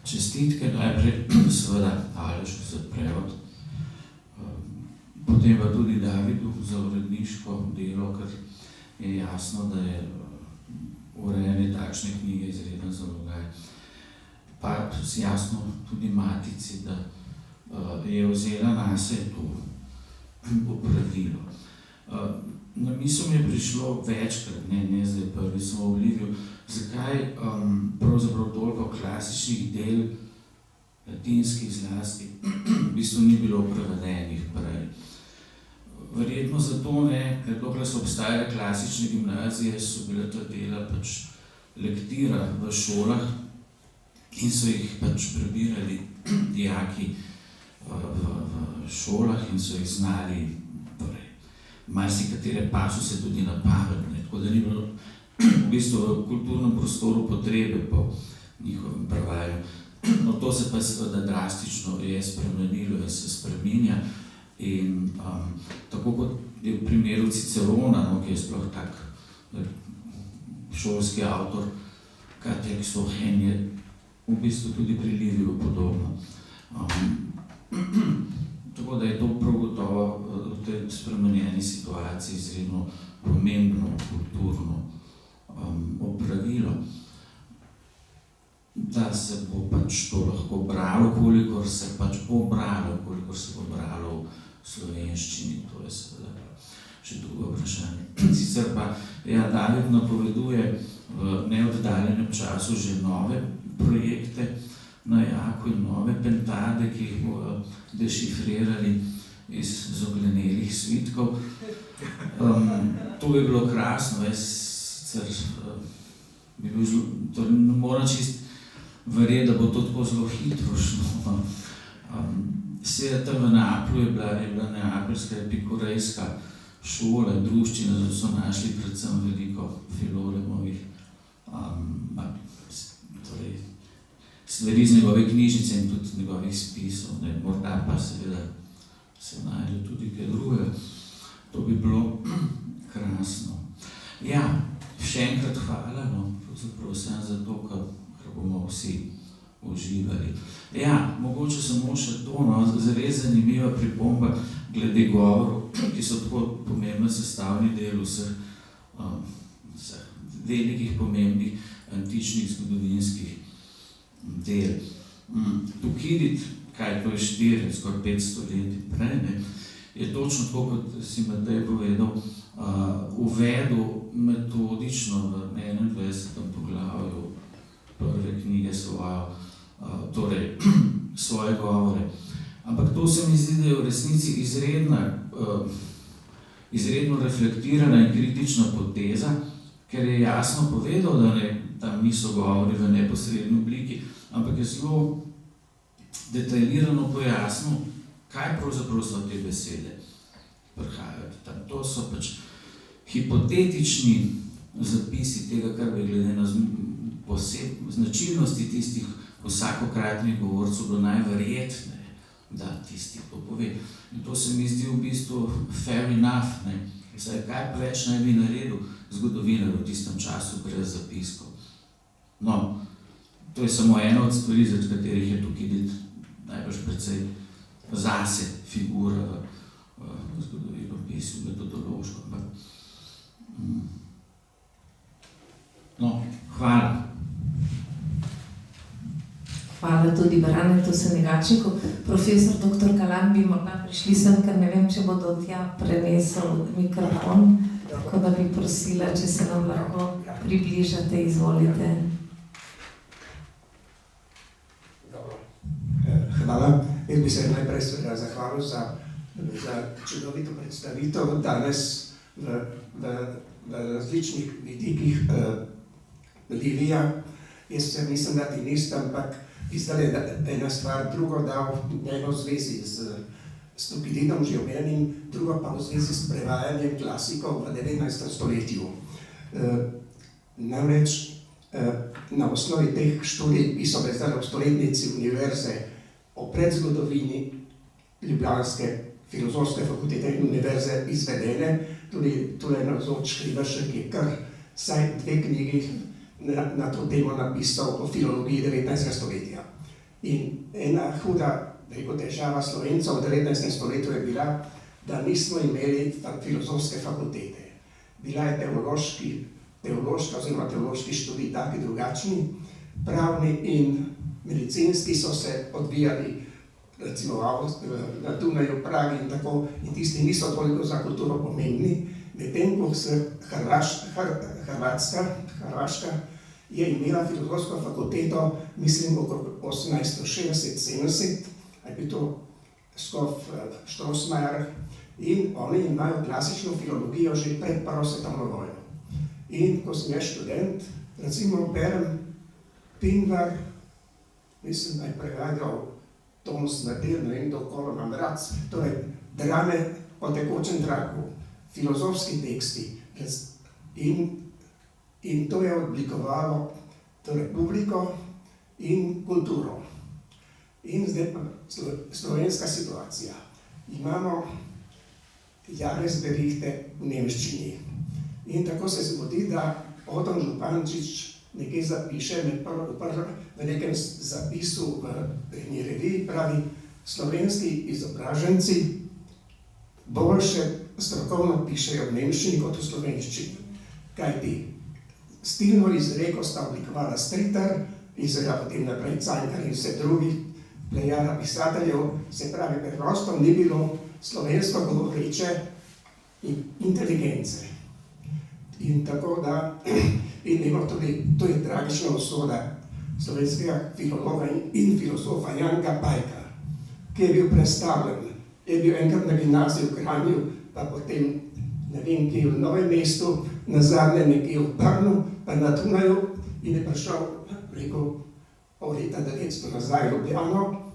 Čestitke najprej seveda Alešu za prevod, potem pa tudi Davidu za uredniško delo, ker je jasno, da je urejanje takšne knjige izreden zalogaj. Pa jasno tudi Matici, da je vzela nase to opravilo. Na misel mi je prišlo večkrat, ne zdaj prvi smo v Liviju, zakaj pravzaprav toliko klasičnih del, latinskih zlasti, v bistvu ni bilo prevedenih prej. Verjetno zato ne, ker dokler so obstajale klasične gimnazije, so bile ta dela pač lektira v šolah in so jih pač prebirali dijaki v šolah in so jih znali marsikatere pasuse tudi na pamet, tako da ni bilo v bistvu v kulturnem prostoru potrebe po njihovem prevajanju. No, to se pa seveda drastično je spremenilo in se spreminja. In tako kot je v primeru Cicerona, no, ki je sploh tak šolski avtor, Katja Sohen je v bistvu tudi pri Liviju podobno. Tako da je to prav gotovo v tej spremenjeni situaciji izredno pomembno kulturno opravilo, da se bo pač to lahko bralo, kolikor se pač bo bralo, kolikor se bo bralo v slovenščini, to je seveda še drugo vprašanje. Sicer pa David napoveduje v neoddaljenem času že nove projekte na Jaku in nove pentade, ki jih bodo dešifrirali iz zoglenelih svitkov. To bi bilo krasno, sicer bi bil zelo, torej ne moram čist verjeti, da bo to tako zelo hitro šlo. Seveda tam v Neaplju je bila neapeljska epikurejska šola, druščina, da so našli predvsem veliko Filoremovih stvari iz njegove knjižnice in tudi njegovih spisov, ne, morda pa seveda se najde tudi kaj drugega. To bi bilo krasno. Ja, še enkrat hvala, no, pravzaprav vsem za to, ker bomo vsi uživali. Ja, mogoče samo še to, no, zares zanimiva pripomba glede govorov, ki so tako pomembno sestavni del vseh velikih, pomembnih, antičnih, zgodovinskih del. Tukidid, kaj to je 4, skoraj 500 let prej, ne, je točno tako, kot si Matej povedal, uvedel metodično v 21. poglavju prve knjige svoje govore. Ampak to se mi zdi, da je v resnici izredno reflektirana in kritična poteza, ker je jasno povedal, da tam niso govori v neposredni obliki, ampak je zelo detaljirano pojasnil, kaj pravzaprav so te besede prihajajo tam. To so pač hipotetični zapisi tega, kar bi glede na značilnosti tistih vsakokratnih govorcev bilo najverjetneje, da tisti to pove. In to se mi zdi v bistvu fair enough, ne. Zdaj, kaj pa več naj bi naredil zgodovinar v tistem času brez zapiskov. No, to je samo ena od stvari, zaradi katerih je Tukidid najbrž precej zase figura v zgodovinopisu, metodološko. No, hvala. Hvala tudi Branetu Senegačiku. Profesor dr. Kalan bi morda prišli sem, ker ne vem, če bodo tja prenesel mikrofon, tako da bi prosila, če se nam lahko približate, izvolite. Hvala. Jaz bi se najprej zahvalil za čudovito predstavitev danes v različnih vidikih Livija. Jaz se mislim, da ti niste, ampak izdali ena stvar, drugo dal eno v zvezi s Tukididom že omenjenim, drugo pa v zvezi s prevajanjem klasikov v 19. stoletju. Namreč na osnovi teh študij, ki so zdaj v stoletnici univerze o predzgodovini Ljubljanske filozofske fakultete in univerze izvedene, tudi tule navzoč Hriberšek je kar vsaj 2 knjigi na to temo napisal o filologiji 19. stoletja. In ena huda težava Slovencev v 19. stoletju je bila, da nismo imeli filozofske fakultete. Bila je teološka oziroma teološki študij taki drugačni, pravni in medicinski so se odvijali recimo na Dunaju, Pragi in tako, in tisti niso toliko za kulturo pomembni, medtem ko se Hrvaška je imela filozofsko fakulteto, mislim, okrog 1860-70, je bil to škof Strossmayer, in oni imajo klasično filologijo že pred prvo svetovno vojno. In ko sem jaz študent, recimo berem Pinvar, mislim, da je prevedel Tom Smrdel, ne vem, dokolo na mrac, torej drame o tekočem traku, filozofski teksti. In to je oblikovalo torej publiko in kulturo. In zdaj pa slovenska situacija. Imamo Jahresberichte v nemščini. In tako se zgodi, da Oton Župančič nekaj zapiše v nekem zapisu v eni reviji, pravi, slovenski izobraženci boljše strokovno pišejo v nemščini kot v slovenščini. Kajti stilno izreko sta oblikovala Stritar, izreka potem naprej Cankar in vse drugi plejada pisateljev, se pravi, preprosto ni bilo slovensko govoreče inteligence. In tako da, in imamo tudi, to je tragična usoda slovenskega filologa in filozofa Janka Pajka, ki je bil predstavljen, je bil enkrat na gimnaziji v Kranju, pa potem ne vem, kje v Novem mestu, nazadnje nekje v Brnu, pa na Dunaju in je prišel preko pol leta 900 nazaj v Ljubljano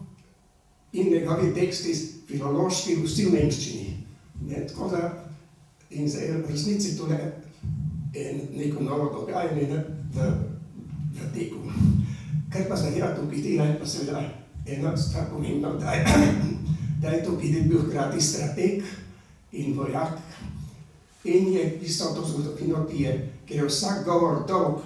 in njegovi teksti filološki vsi v nemščini. Tako da, in zdaj v resnici tole neko novo dogajanje v teku. Kar pa zadeva Tukidida, je pa seveda ena stvar pomembna, da je Tukidid bil hkrati strateg in vojak in je pisal to zgodovino, ker je vsak govor dolg,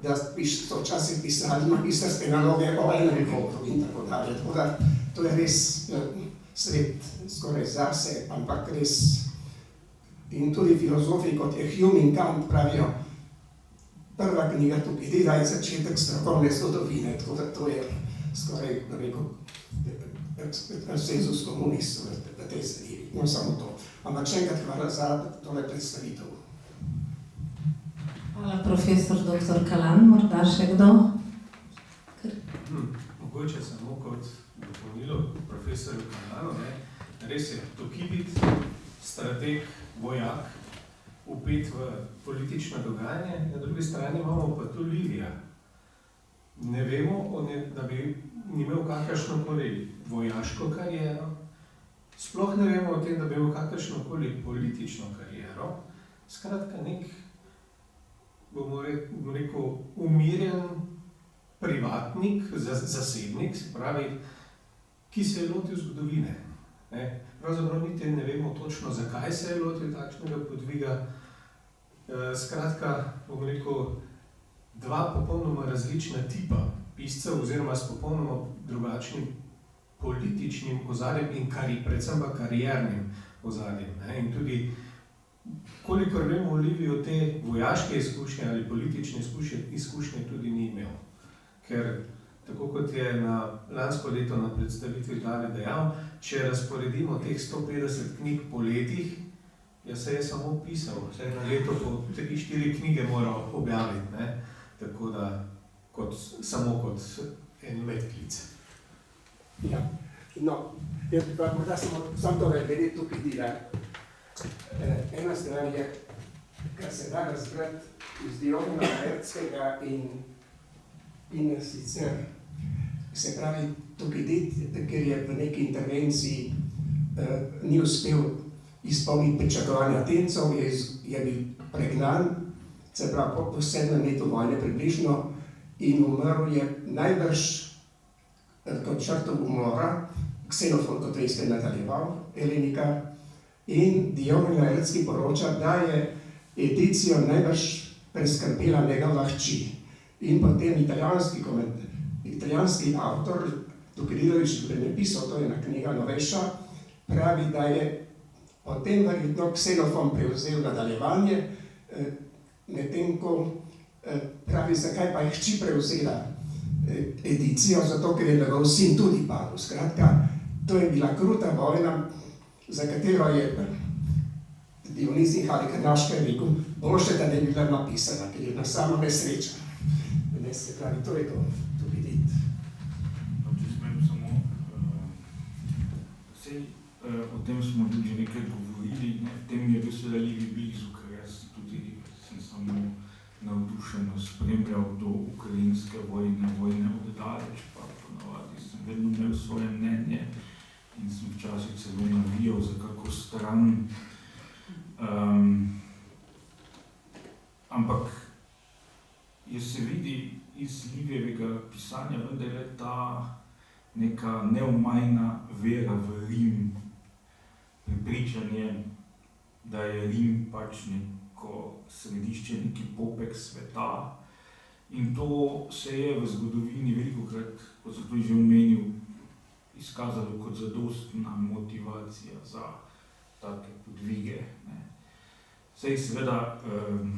da so včasih pisali magistrske naloge o enem govoru in tako dalje. Tako da to je res svet skoraj zase, ampak res. In tudi filozofi, kot je Hume in Kant, pravijo, prva knjiga Tukidida je začetek strokovne zgodovine, tako da to je skoraj, da rekel, sensus communis v tej zadevi, no samo to. Ampak še enkrat hvala za tole predstavitev. Hvala, profesor dr. Kalan, morda še kdo? Mogoče samo kot dopolnilo profesorju Kalanu, res je, Tukidid, strateg, vojak, vpet v politično dogajanje, na drugi strani imamo pa tu Livija. Ne vemo, da bi imel kakršnokoli vojaško kariero, sploh ne vemo o tem, da bi imel kakršnokoli politično kariero. Skratka, nek, bomo rekel, umirjen privatnik, zasebnik, se pravi, ki se je lotil zgodovine. Pravzaprav niti ne vemo točno, zakaj se je lotil takšnega podviga. Skratka, bomo rekel, dva popolnoma različna tipa piscev oziroma s popolnoma drugačnim političnim ozadjem in predvsem pa kariernim ozadjem. In tudi, kolikor vemo o Liviju, te vojaške izkušnje ali politične izkušnje tudi ni imel. Ker tako kot je na lansko leto na predstavitvi Glavi dejal, če razporedimo teh 150 knjig po letih, jaz se je samo pisal, vse na leto po 3-4 knjige moral objaviti, ne? Tako da samo kot en medklic. Ja, no, jaz pa morda samo to vedeti tukaj dela. Ena stran je, kar se da razbrati iz Dionina Laertskega in sicer, se pravi, tukaj videti, ker je v neki intervenciji ni uspel izpolniti pričakovanja Atencov, je bil pregnan, se pravi, po 7. letu vojne približno, in umrl je najbrž kot žrtev umora, Ksenofon, kot veste, nadaljeval, Helenika, in Dionin Laertski poroča, da je edicijo najbrž preskrbela njegova hči. In potem italijanski avtor, Tucídides življenjepisov, to je ena knjiga novejša, pravi, da je potem verjetno Ksenofon prevzel nadaljevanje, medtem ko pravi, zakaj pa je hči prevzela edicijo, zato ker je njegov sin tudi padel. Skratka, to je bila kruta vojna, za katero je Dionizij Halikarnaški rekel, boljše, da ne bi bila napisana, ker je na samo nesreča. Se pravi, to je to videti. Če smem samo, o tem smo tudi že nekaj govorili, v tem je vesela Livi blizu, ker jaz tudi sem samo navdušeno spremljal do ukrajinske vojne od daleč, pa ponavadi sem vedno imel svoje mnenje in sem včasih celo navijal za kako stran. Ampak je se vidi iz Livijevega pisanja, vendar je ta neka neomajna vera v Rim, prepričanje, da je Rim pač neko središče, neki popek sveta. In to se je v zgodovini velikokrat, kot sem tudi že omenil, izkazalo kot zadostna motivacija za take podvige. Sej seveda,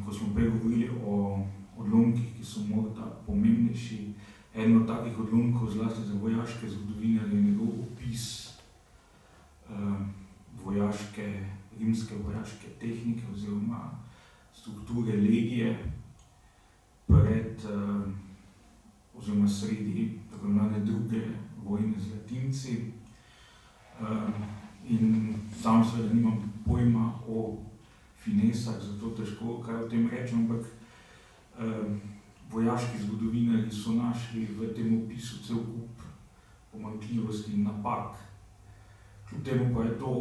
ko smo prej govorili o odlomkih, ki so morda pomembnejši, eno od takih odlomkov, zlasti za vojaške zgodovinarje, je njegov opis rimske vojaške tehnike oziroma strukture legije pred oziroma sredi tako imenovane druge vojne z Latinci. In sam seveda nimam pojma o finesah, zato težko kaj o tem rečem, ampak vojaški zgodovinarji so našli v tem opisu cel kup pomanjkljivosti in napak. Kljub temu pa je to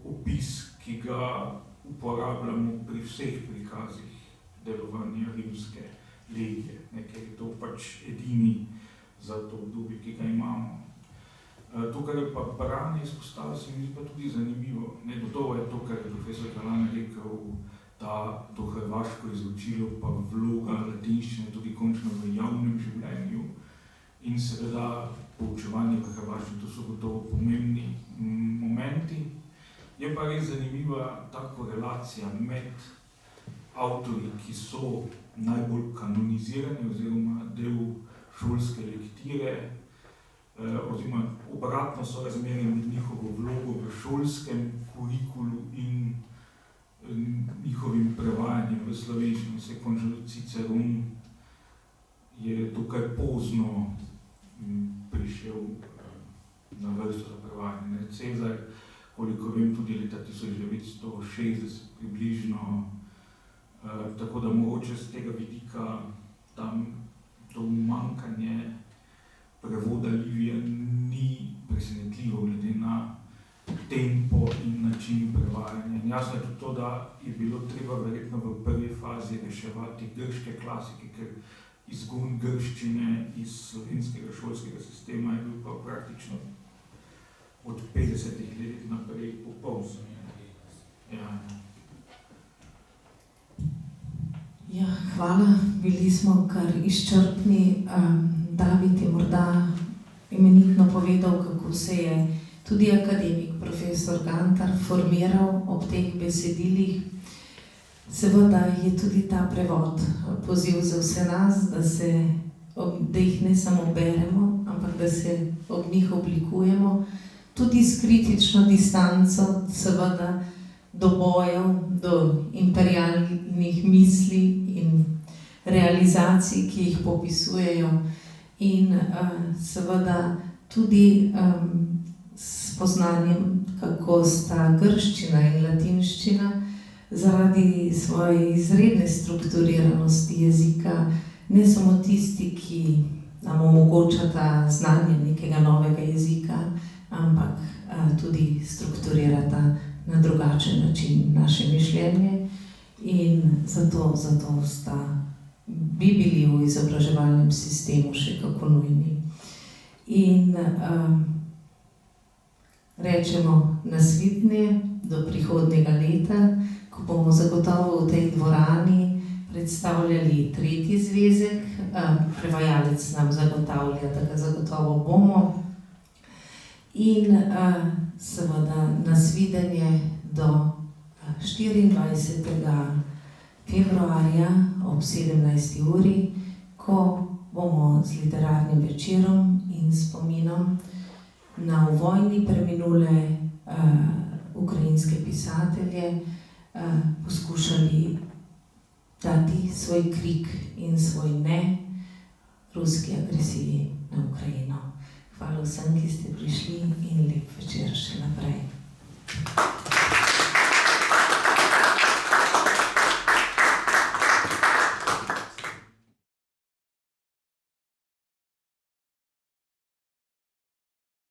opis, ki ga uporabljamo pri vseh prikazih delovanja rimske legije, ker je to pač edini za to obdobje, ki ga imamo. To, kar je pa Brane izpostavil, se mi pa tudi zanimivo. Gotovo je to, kar je profesor Kalan rekel, da to hrvaško izločilo pa vloga latinščine tudi končno v javnem življenju in seveda poučevanje v hrvaščini, to so gotovo pomembni momenti. Je pa res zanimiva ta korelacija med avtorji, ki so najbolj kanonizirani oziroma del šolske lektire, oziroma obratno so razmerje med njihovo vlogo v šolskem kurikulu in njihovim prevajanjem v slovenščino. Se končno Ciceron je dokaj pozno prišel na vrsto za prevajanje. Cezar, koliko vem, tudi leta 1960 približno, tako da mogoče z tega vidika tam to umanjkanje prevoda Livija ni presenetljivo glede na tempo in način prevajanja. In jasno je tudi to, da je bilo treba verjetno v prvi fazi reševati grške klasike, ker izgon grščine iz slovenskega šolskega sistema je bil pa praktično od 50-ih let naprej popoln. Ja, hvala. Bili smo kar izčrpni. David je morda imenitno povedal, kako se je tudi akademik profesor Gantar formiral ob teh besedilih. Seveda je tudi ta prevod poziv za vse nas, da se da jih ne samo beremo, ampak da se ob njih oblikujemo, tudi s kritično distanco, seveda, do bojev, do imperialnih misli in realizacij, ki jih popisujejo, in seveda tudi s poznanjem, kako sta grščina in latinščina zaradi svoje izredne strukturiranosti jezika ne samo tisti, ki nam omogočata znanje nekega novega jezika, ampak tudi strukturirata na drugačen način naše mišljenje, in zato bi bili v izobraževalnem sistemu še kako nujni. In rečemo nasvidenje do prihodnjega leta, ko bomo zagotovo v tej dvorani predstavljali 3. zvezek, prevajalec nam zagotavlja, da ga zagotovo bomo, in seveda nasvidenje do 24. februarja ob 17. uri, ko bomo z literarnim večerom in spominom na v vojni preminule ukrajinske pisatelje poskušali dati svoj krik in svoj ne ruski agresiji na Ukrajino. Hvala vsem, ki ste prišli, in lep večer še naprej.